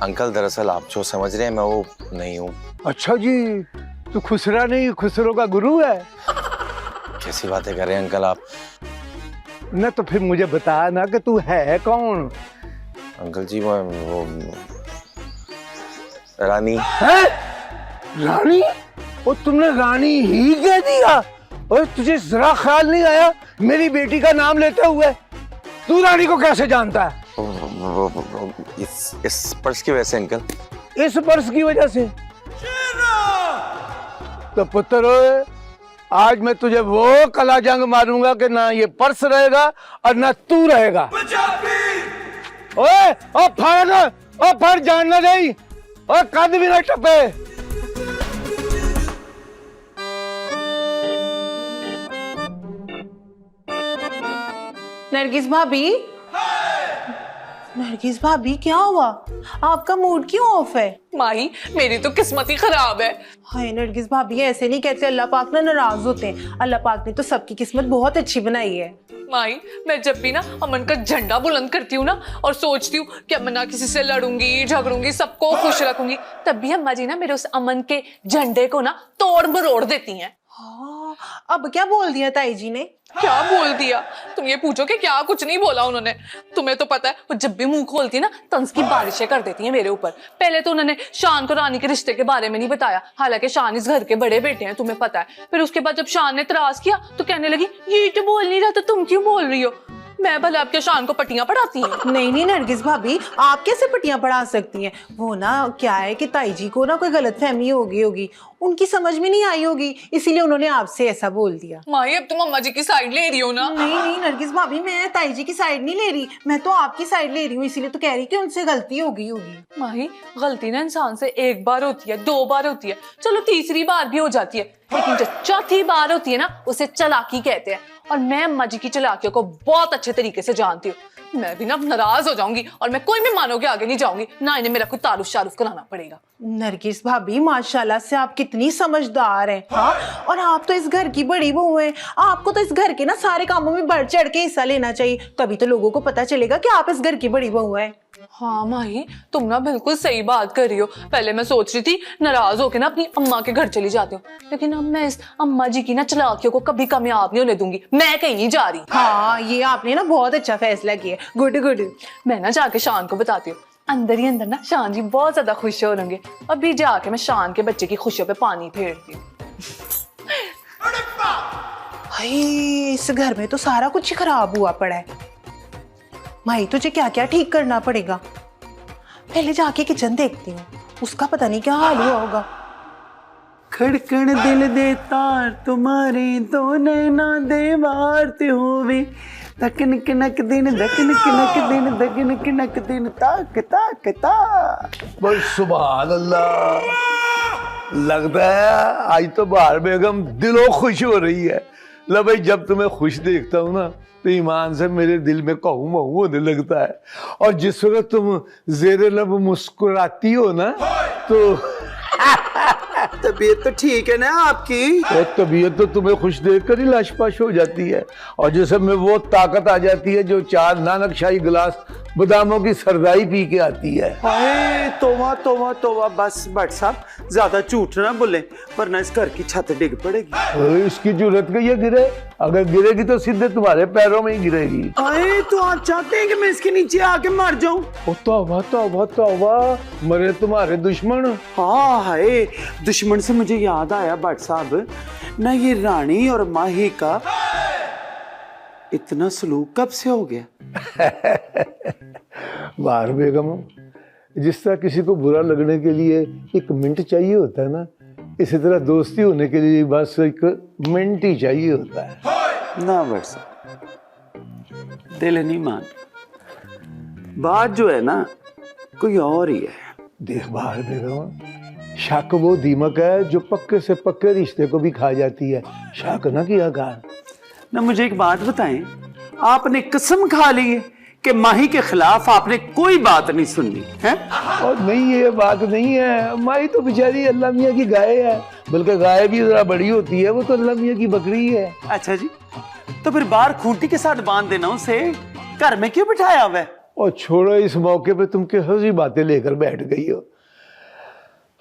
अंकल दरअसल आप जो समझ रहे हैं मैं वो नहीं हूँ।
अच्छा जी, तू खुसरा नहीं खुसरों का गुरु है?
कैसी बातें कर रहे हैं अंकल आप?
ना तो फिर मुझे बता ना कि तू है कौन?
अंकल जी वो रानी।
है? रानी? वो तुमने रानी ही कह दिया? और तुझे जरा ख्याल नहीं आया मेरी बेटी का नाम लेते हुए? तू रानी को कैसे जानता है?
इस पर्स की वजह से अंकल।
इस पर्स की वजह से? तो पुत्र ओए, आज मैं तुझे वो कला जंग मारूंगा कि ना ये पर्स रहेगा और ना तू रहेगा। ओए, ओ फाड़ ना, ओ फाड़ जानना नहीं, ओ कद भी ना टपे।
नरगिस भाभी, नरगिस भाभी क्या हुआ? आपका मूड क्यों ऑफ है?
माही, मेरी तो किस्मत ही खराब है।
हाय नरगिस भाभी, ऐसे नहीं कहते, अल्लाह पाक ना नाराज होते हैं। अल्लाह पाक ने तो सबकी किस्मत बहुत अच्छी बनाई है।
माही, मैं जब भी ना अमन का झंडा बुलंद करती हूँ ना और सोचती हूँ कि अमन ना किसी से लड़ूंगी झगड़ूंगी, सबको खुश रखूंगी, तब भी अम्मा जी ना मेरे उस अमन के झंडे को ना तोड़ मरोड़ देती हैं।
हाँ, अब क्या बोल दिया ताई जी ने?
क्या बोल दिया? तुम ये पूछो कि क्या कुछ नहीं बोला उन्होंने। तुम्हें तो पता है वो जब भी मुंह खोलती है ना तंज की बारिशें कर देती हैं मेरे ऊपर। पहले तो उन्होंने शान को रानी के रिश्ते के बारे में नहीं बताया, हालांकि शान इस घर के बड़े बेटे हैं, तुम्हें पता है। फिर उसके बाद जब शान ने इतराज किया तो कहने लगी ये तो बोल नहीं रहा तो तुम क्यों बोल रही हो? मैं भला आपके शान को पट्टियां पढ़ाती हूँ?
नहीं नहीं नरगिस भाभी, आप कैसे पट्टियां पढ़ा सकती हैं? वो ना क्या है कि ताई जी को ना कोई गलतफहमी हो गई होगी, उनकी समझ में नहीं आई होगी, इसीलिए उन्होंने आपसे ऐसा बोल दिया।
माही, अब तुम अम्मा जी की साइड ले रही हो ना?
नहीं नहीं नरगिस भाभी, मैं ताई जी की साइड नहीं ले रही, मैं तो आपकी साइड ले रही हूँ, इसीलिए तो कह रही कि उनसे गलती हो गई होगी।
माही, गलती ना इंसान से एक बार होती है, दो बार होती है, चलो तीसरी बार भी हो जाती है, लेकिन जो चौथी बार होती है ना उसे चालाकी कहते हैं। और मैं अम्मा जी की चालाकियों को बहुत अच्छे तरीके से जानती हूँ। मैं भी ना नाराज हो जाऊंगी और मैं कोई मेहमानों के आगे नहीं जाऊंगी, ना इन्हें मेरा कोई तारुफ शारुफ कराना पड़ेगा।
नरगिस भाभी, माशाल्लाह से आप कितनी समझदार हैं। हाँ, और आप तो इस घर की बड़ी बहू हैं, आपको तो इस घर के ना सारे कामों में बढ़ चढ़ के हिस्सा लेना चाहिए, तभी तो लोगों को पता चलेगा कि आप इस घर की बड़ी बहू हैं।
हाँ माही, तुम ना बिल्कुल सही बात कर रही हो। पहले मैं सोच रही थी नाराज होकर ना अपनी अम्मा के घर चली जाती हूँ, लेकिन अब मैं इस अम्मा जी की ना चालाकियों को कभी कामयाब नहीं होने दूंगी। मैं कहीं नहीं जा रही।
हाँ, ये आपने ना बहुत अच्छा फैसला किया, गुड गुड।
मैं ना जाके शान को बताती हूँ, अंदर ही अंदर ना शान जी बहुत ज्यादा खुश हो रहेंगे। अभी जाके मैं शान के बच्चे की खुशियों पे पानी फेरती हूँ।
इस घर में तो सारा कुछ ही खराब हुआ पड़ा है। माही, तुझे क्या क्या ठीक करना पड़ेगा। पहले जाके किचन देखती हूँ, उसका पता नहीं क्या हाल हुआ होगा।
खड़कन दिल दे तार तुम्हारे दो नैना दे वारते होवे, दकन किनक दिन दकन किनक दिन दकन किनक दिन ताक ताक ताक।
बस सुभान अल्लाह, लगता है आज तो बहार बेगम दिलों खुश हो रही है। लो भाई, जब तुम्हें खुश देखता हूँ ना तो ईमान से मेरे दिल में कहूँ महू होने लगता है, और जिस वक्त तुम जेरे लब मुस्कुराती हो ना तो
तबीयत तो ठीक है ना आपकी?
और तबीयत तो तुम्हें खुश देखकर ही लाशपाश हो जाती है, और जिसम में वो ताकत आ जाती है जो 4 नानक शाही गिलास बादामों की सरदाई पी के आती है।
हाय तोबा तोबा तोबा, बस भट्ट साहब ज्यादा झूठ ना बोले वरना इस घर की छत डिग पड़ेगी।
इसकी जरूरत की ये गिरे, अगर गिरेगी तो सीधे तुम्हारे पैरों में ही गिरेगी।
हाय, तो आप चाहते हैं कि मैं इसके नीचे आके मर जाऊं?
तौबा तौबा तौबा, मरे तुम्हारे दुश्मन।
हाँ, हाय दुश्मन से मुझे याद आया भट्ट साहब, ना ये रानी और माही का इतना सलूक कब से हो गया?
बाहर बेगम, जिस तरह किसी को बुरा लगने के लिए 1 मिनट चाहिए होता है ना, इसी तरह दोस्ती होने के लिए बस 1 मिनट ही चाहिए होता है
ना। भट्ट साहब दिल नहीं मान, बात जो है ना कोई और ही है।
देख बाहर बेगम, शक वो दीमक है जो पक्के से पक्के रिश्ते को भी खा जाती है। शक ना किया कर।
ना मुझे एक बात बताएं, आपने कसम खा ली है कि माही के खिलाफ आपने कोई बात नहीं सुननी है?
और नहीं, ये बात नहीं है, माही तो बेचारी अल्लाह मियाँ की गाय है, बल्कि गाय भी जरा बड़ी होती है, वो तो अल्लाह मियां की बकरी है।
अच्छा जी, तो फिर बाहर खूंटी के साथ बांध देना उसे, घर में क्यों बिठाया हुआ है?
और छोड़ो, इस मौके पे तुम कैसी सी बातें लेकर बैठ गई हो।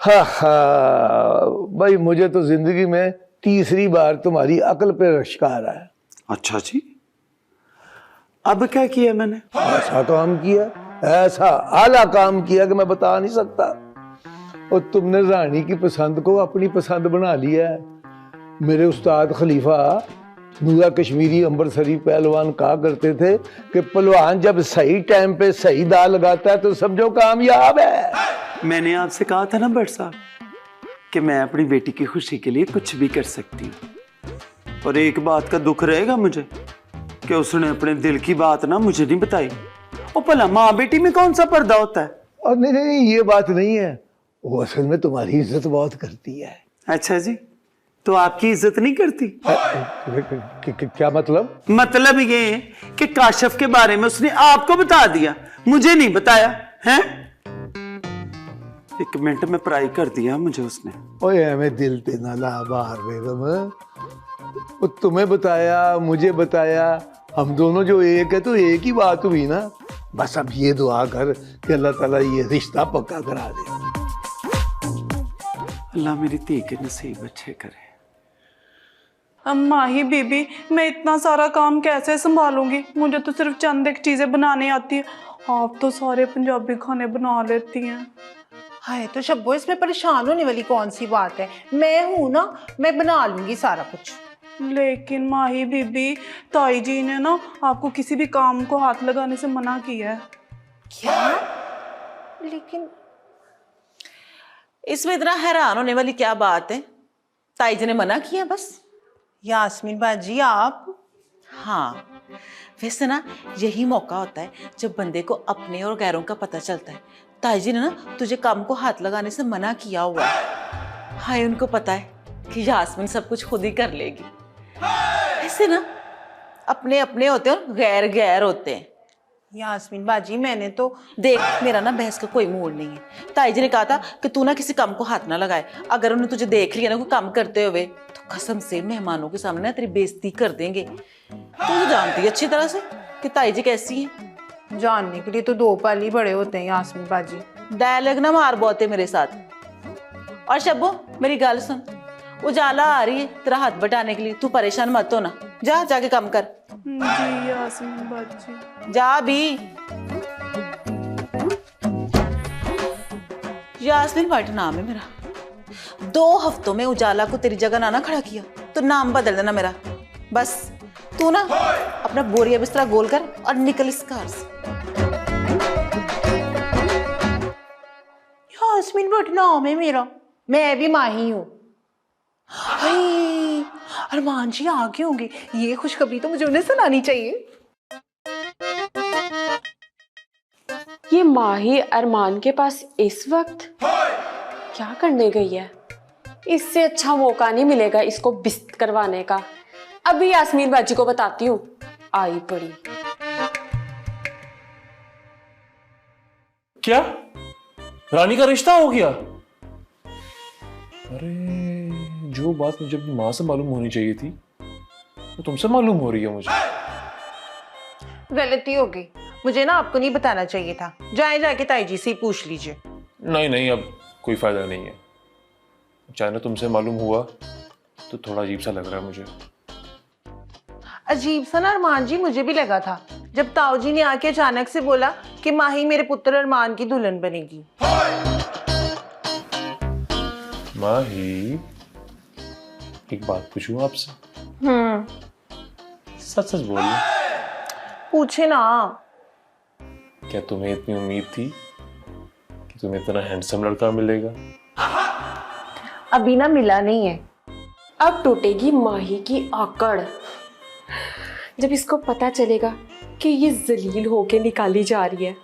हाँ हाँ भाई, मुझे तो जिंदगी में तीसरी बार तुम्हारी अकल पे रश्क आ रहा है।
अच्छा जी, अब क्या किया मैंने?
ऐसा काम किया, ऐसा आला काम किया कि मैं बता नहीं सकता। और तुमने रानी की पसंद को अपनी पसंद बना लिया है। मेरे उस्ताद खलीफा मुल्ला कश्मीरी अम्बरसरी पहलवान कहा करते थे कि पहलवान जब सही टाइम पे सही दाल लगाता है तो समझो कामयाब है।
मैंने आपसे कहा था ना भट्ट साहब कि मैं अपनी बेटी की खुशी के लिए कुछ भी कर सकती हूँ। और एक बात का दुख रहेगा मुझे कि उसने अपने दिल की बात ना मुझे नहीं बताई। और भला माँ बेटी में कौन सा पर्दा होता है?
और नहीं नहीं, ये बात नहीं है, वो असल में तुम्हारी इज्जत बहुत करती है।
अच्छा जी, तो आपकी इज्जत नहीं करती?
क्या मतलब?
मतलब ये कि काशिफ के बारे में उसने आपको बता दिया, मुझे नहीं बताया है? एक मिनट में पराई कर दिया मुझे उसने।
ओए हमें दिल ते ना ला बाहर बेगम, वो तुम्हें बताया मुझे बताया, हम दोनों जो एक है तो एक ही बात हुई ना। बस अब ये दुआ कर कि अल्लाह ताला ये रिश्ता पक्का करा दे।
अल्लाह मेरी धी के नसीब अच्छे करे।
अम्मा ही बीबी, मैं इतना सारा काम कैसे संभालूंगी? मुझे तो सिर्फ चंद एक चीजें बनाने आती है, आप तो सारे पंजाबी खाने बना लेती हैं।
हाय तो शब्बो, इसमें परेशान होने वाली कौन सी बात है? मैं हूं ना, मैं बना लूंगी सारा कुछ।
लेकिन माही बीबी, ताई जी ने ना आपको किसी भी काम को हाथ लगाने से मना किया है।
क्या? लेकिन
इसमें इतना हैरान होने वाली क्या बात है? ताई जी ने मना किया बस।
यास्मीन बाजी आप?
हाँ, वैसे ना यही मौका होता है जब बंदे को अपने और गैरों का पता चलता है। ताई जी ने ना तुझे काम को हाथ लगाने से मना किया हुआ है। हाय, उनको पता है कि यास्मीन सब कुछ खुद ही कर लेगी। ऐसे ना अपने अपने होते हैं और गैर गैर होते हैं।
यास्मीन बाजी, मैंने तो
देख, मेरा ना बहस का कोई मूड नहीं है। ताई जी ने कहा था कि तू ना किसी काम को हाथ ना लगाए। अगर उन्होंने तुझे देख लिया ना कोई काम करते हुए तो कसम से मेहमानों के सामने ना तेरी बेइज्जती कर देंगे। तू तो जानती है अच्छी तरह से कि ताई जी कैसी है।
जानने के लिए तो दो पल ही बड़े होते हैं यास्मीन बाजी।
डायलॉग ना मार बहुत है मेरे साथ। और शब्बो, मेरी गल सुन, उजाला आ रही है तेरा हाथ बटाने के लिए, तू परेशान मत हो ना। जा जाके काम कर।
जी यास्मीन बाजी।
जा भी। यास्मीन भट्ट नाम है मेरा। 2 हफ्तों में उजाला को तेरी जगह ना खड़ा किया तो नाम बदल देना मेरा। बस तू ना अपना बोरिया बिस्तरा गोल कर और निकल इस घर से।
यास्मीन भट्ट नाम है मेरा, मैं भी माही हूँ। हाय, अरमान जी आ गए होंगे, ये खुशखबरी तो मुझे उन्हें सुनानी चाहिए।
ये माही अरमान के पास इस वक्त क्या करने गई है? इससे अच्छा मौका नहीं मिलेगा इसको बिस्त करवाने का। अभी यास्मीन बाजी को बताती हूँ। आई पड़ी।
क्या रानी का रिश्ता हो गया? अरे, जो बात मुझे अपनी माँ से मालूम होनी चाहिए थी वो तुमसे मालूम हो रही है मुझे।
गलती हो गई, मुझे ना आपको नहीं बताना चाहिए था। जाए जाके ताई जी से ही पूछ लीजिए।
नहीं नहीं, अब कोई फायदा नहीं है। अचानक तुमसे मालूम हुआ तो थोड़ा अजीब सा लग रहा है मुझे।
अजीब सा ना अरमान जी, मुझे भी लगा था जब ताऊ जी ने आके अचानक से बोला कि माही मेरे पुत्र अरमान की दुल्हन बनेगी।
माही, एक बात पूछूं आपसे? सच सच बोलिए।
पूछे ना।
क्या तुम्हें इतनी उम्मीद थी कि तुम्हें इतना हैंडसम लड़का मिलेगा?
अभी ना मिला नहीं है।
अब टूटेगी माही की आकड़ जब इसको पता चलेगा कि ये जलील होके निकाली जा रही है।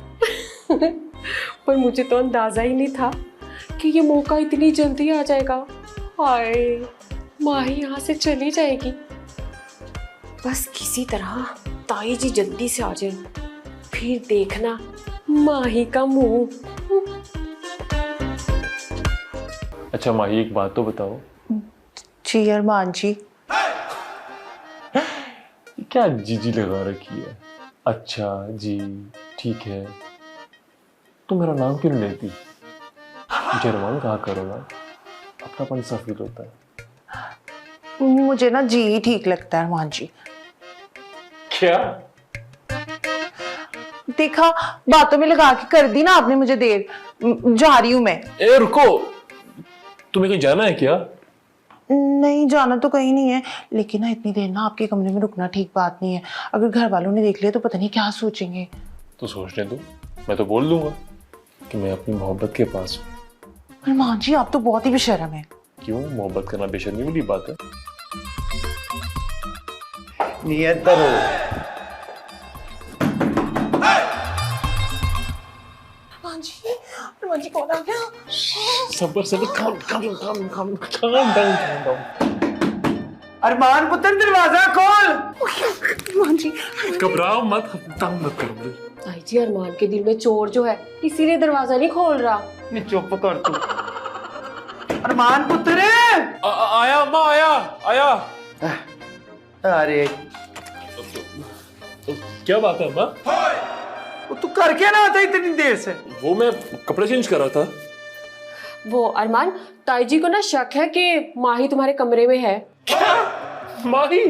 पर मुझे तो अंदाजा ही नहीं था कि ये मौका इतनी जल्दी आ जाएगा। हाय, माही यहाँ से चली जाएगी। बस किसी तरह ताई जी जल्दी से आ जाए, फिर देखना माही का मुंह।
अच्छा माही, एक बात तो बताओ,
जी अरमान जी।
क्या जीजी लगा रखी है? अच्छा जी ठीक है। तुम मेरा नाम क्यों नहीं लेती? मुझे अरमान कहा करो ना, अपनापन सा फील होता है।
मुझे ना जी ही ठीक लगता है अरमान जी।
क्या?
देखा, बातों में लगा के कर दी ना आपने मुझे देर। जा रही हूँ मैं।
ए रुको, तुम्हें कहीं जाना है क्या?
नहीं जाना तो कहीं नहीं है, लेकिन ना इतनी देर ना आपके कमरे में रुकना ठीक बात नहीं है। अगर घर वालों ने देख लिया तो पता नहीं क्या सोचेंगे।
तो सोचने दो, मैं तो बोल दूंगा कि मैं अपनी मोहब्बत के पास हूँ।
अरमान जी आप तो बहुत ही बेशर्म है।
क्यों? मोहब्बत करना बेशर्मी वाली बात है?
नियत दरो।
अरमान जी कौन आ गया?
सबर सबर, काम डाउन।
अरमान पुत्र दरवाजा खोल।
अरमान जी
घबराओ मत, तंग मत करो मुझे।
ताई जी अरमान के दिल में चोर जो है इसीलिए दरवाजा नहीं खोल रहा।
नहीं चुप कर तू। अरमान पुत्र।
आया अम्मा, आया।
अरे
क्या बात है अम्मा?
वो तू कर क्या ना आता इतनी देर से?
वो मैं कपड़े चेंज कर रहा था।
वो अरमान, ताई जी को ना शक है कि माही तुम्हारे कमरे में है।
माही?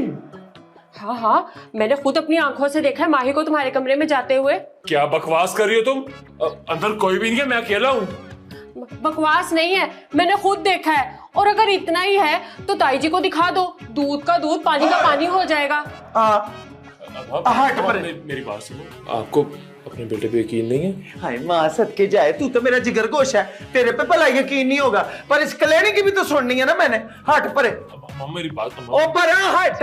हाँ, मैंने खुद अपनी आंखों से देखा है माही को तुम्हारे कमरे में जाते हुए।
क्या बकवास कर रही हो तुम? अंदर कोई भी नहीं है, मैं अकेला हूँ।
बकवास नहीं है, मैंने खुद देखा है। और अगर इतना ही है तो ताई जी को दिखा दो, दूध का दूध पानी का पानी हो जाएगा।
मेरी बात सुनो, आपको अपने बेटे पे यकीन नहीं है?
हाय माँ सदके जाए, तू तो मेरा जिगर गोश है, तेरे पे भला यकीन नहीं होगा, पर इस कल्याणी की भी तो सुननी है ना मैंने। हट परे।
मेरी बात सुनो।
ओ बड़ा हट,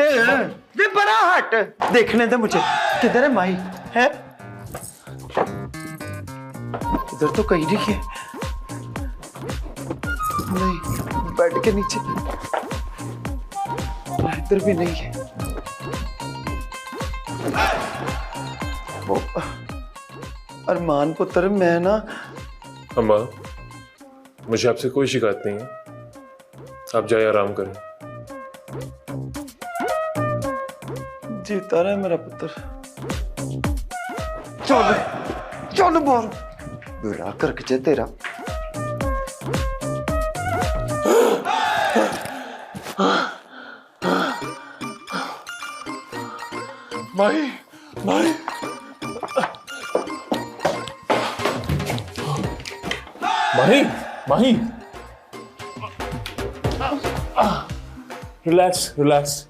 दे बड़ा हट। देखने दे मुझे, किधर है माही? है इधर तो कहीं नहीं है। नहीं, बेड के नीचे। इधर भी नहीं है। वो अरमान पुत्र, मैं ना।
अम्मा, मुझे आपसे कोई शिकायत नहीं है, आप जाइए आराम करें।
जीता रहा मेरा पुत्र। चलो बोल। बुरा करके तेरा।
माही। Relax,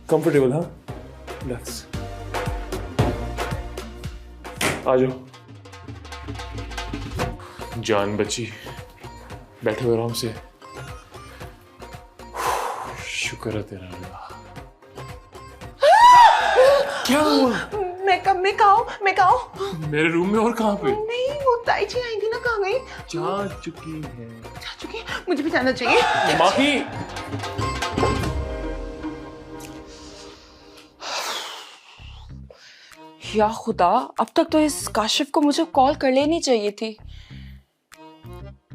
comfortable. हाँ, रिलैक्स। आ जाओ। जान बची, बैठो आराम से। शुक्र है तेरा अल्लाह। क्या हुआ?
मैं कहा
मेरे रूम में, और कहाँ पे?
नहीं, वो ताई जी आई थी ना, कहाँ गई?
जा चुकी है।
मुझे भी जाना चाहिए।
माही।
या खुदा, अब तक तो इस काशिफ को मुझे कॉल कर लेनी चाहिए थी।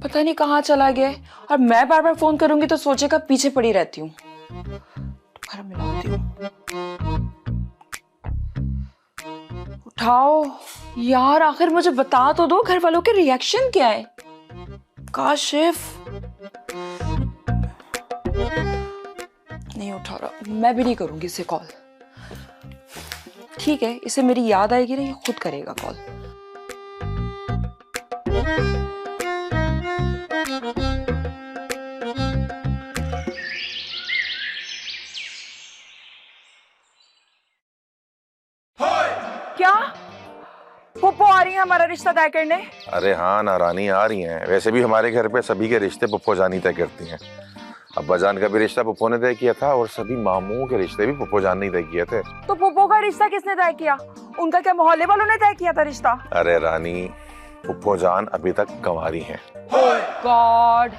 पता नहीं कहाँ चला गया है, और मैं बार बार फोन करूंगी तो सोचेगा पीछे पड़ी रहती हूँ। दोबारा मिलाती हूँ। उठाओ यार, आखिर मुझे बता तो दो घर वालों के रिएक्शन क्या है। काशिफ नहीं उठा रहा, मैं भी नहीं करूंगी इसे कॉल। ठीक है, इसे मेरी याद आएगी ना, ये खुद करेगा कॉल। क्या पुप्पो आ रही है हमारा रिश्ता तय करने?
अरे हाँ ना रानी, आ रही हैं। वैसे भी हमारे घर पे सभी के रिश्ते पुप्पो जानी तय करती हैं। अब्बा जान का भी रिश्ता पुप्पो ने तय किया था, और सभी मामूओं के रिश्ते भी पुप्पो जान ने तय किए थे।
तो पुप्पो का रिश्ता किसने तय किया? उनका क्या मोहल्ले वालों ने तय किया था रिश्ता?
अरे रानी, पुप्पो जान अभी तक कंवारी हैं।
ओह गॉड,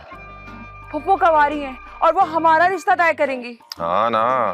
पुप्पो कंवारी हैं और वो हमारा रिश्ता तय करेंगी?
हाँ ना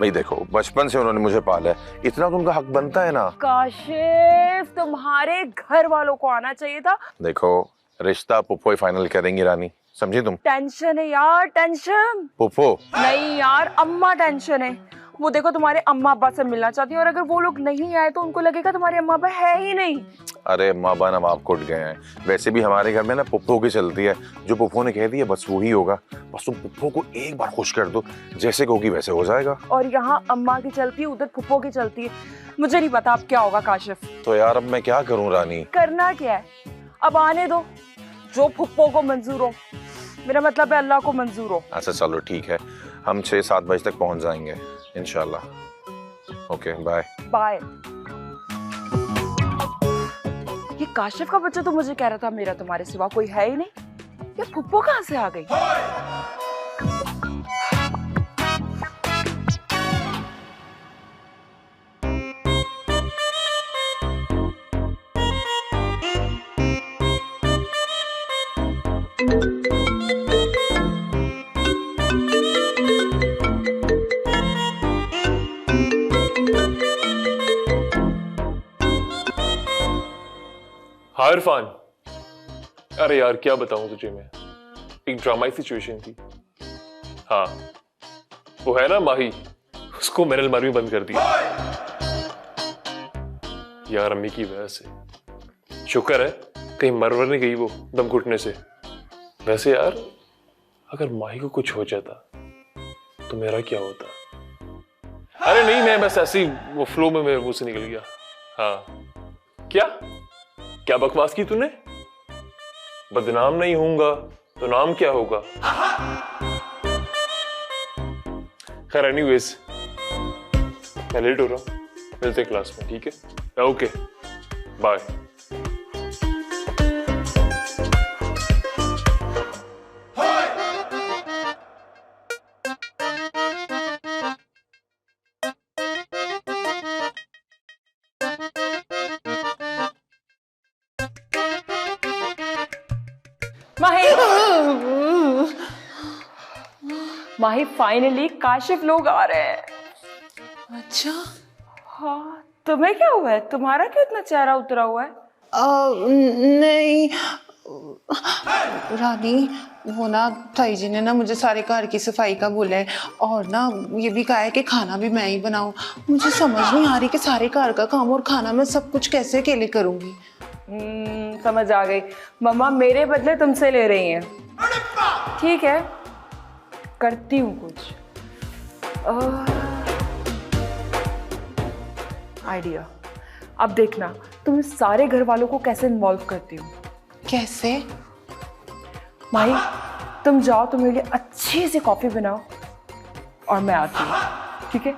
भाई, देखो बचपन से उन्होंने मुझे पाला है, इतना तो उनका हक बनता है ना।
काशिफ, तुम्हारे घर वालों को आना चाहिए था।
देखो, रिश्ता पुप्पो ही फाइनल करेंगी रानी, समझी तुम?
टेंशन है यार, टेंशन।
पुप्पो?
नहीं यार, अम्मा टेंशन है। वो देखो तुम्हारे अम्मा अब्बा से मिलना चाहती है, और अगर वो लोग नहीं आए तो उनको लगेगा तुम्हारे अम्मा अब्बा है ही नहीं।
अरे अम्मा बान अब आपको उठ गए हैं। वैसे भी हमारे घर में ना पुप्पो की चलती है, जो पुप्पो ने कह दिया बस वही होगा। बस तुम पुप्पो को एक बार खुश कर दो, जैसे कहोगी वैसे हो जाएगा।
और यहाँ अम्मा की चलती है, उधर फुप्पो की चलती है। मुझे नहीं पता अब क्या होगा काशिफ।
तो यार अब मैं क्या करूं रानी?
करना क्या है, अब आने दो, जो फुप्पो को मंजूर हो। मेरा मतलब है अल्लाह को मंजूर हो।
अच्छा चलो ठीक है, हम 6-7 बजे तक पहुंच जाएंगे इंशाल्लाह। Okay bye
bye. ये काशिफ का बच्चा तो मुझे कह रहा था मेरा तुम्हारे सिवा कोई है ही नहीं। ये फुप्पो कहाँ से आ गई?
हाँ इरफान, अरे यार क्या बताऊं तुझे मैं, एक ड्रामाई सिचुएशन थी। हाँ वो है ना माही, उसको मैंने अलमारी में बंद कर दिया यार अम्मी की वजह से। शुक्र है कहीं मरवर नहीं गई वो दम घुटने से। वैसे यार अगर माही को कुछ हो जाता तो मेरा क्या होता? अरे नहीं, मैं बस ऐसे ही वो फ्लो में मेरे मुंह से निकल गया। हाँ क्या बकवास की तूने? बदनाम नहीं होऊंगा तो नाम क्या होगा? खैर एनीवेज मैं लेट हो रहा हूं, मिलते हैं क्लास में, ठीक है? Okay bye.
Mahi finally Kashif लोग आ रहे हैं।
अच्छा
हाँ, तुम्हें क्या हुआ है? तुम्हारा क्यों इतना चेहरा उतरा हुआ है?
नहीं रानी, वो ना ताई जी ने ना मुझे सारे घर की सफाई का बोला है, और ना ये भी कहा है कि खाना भी मैं ही बनाऊं। मुझे समझ नहीं आ रही कि सारे घर का काम और खाना मैं सब कुछ कैसे अकेले करूंगी।
समझ आ गई। मम्मा मेरे बदले तुमसे ले रही हैं। ठीक है, करती हूँ कुछ आइडिया। अब देखना तुम सारे घर वालों को कैसे इन्वॉल्व करती हूँ।
कैसे?
माही तुम जाओ, तुम मेरे लिए अच्छी सी कॉफी बनाओ और मैं आती हूँ, ठीक है?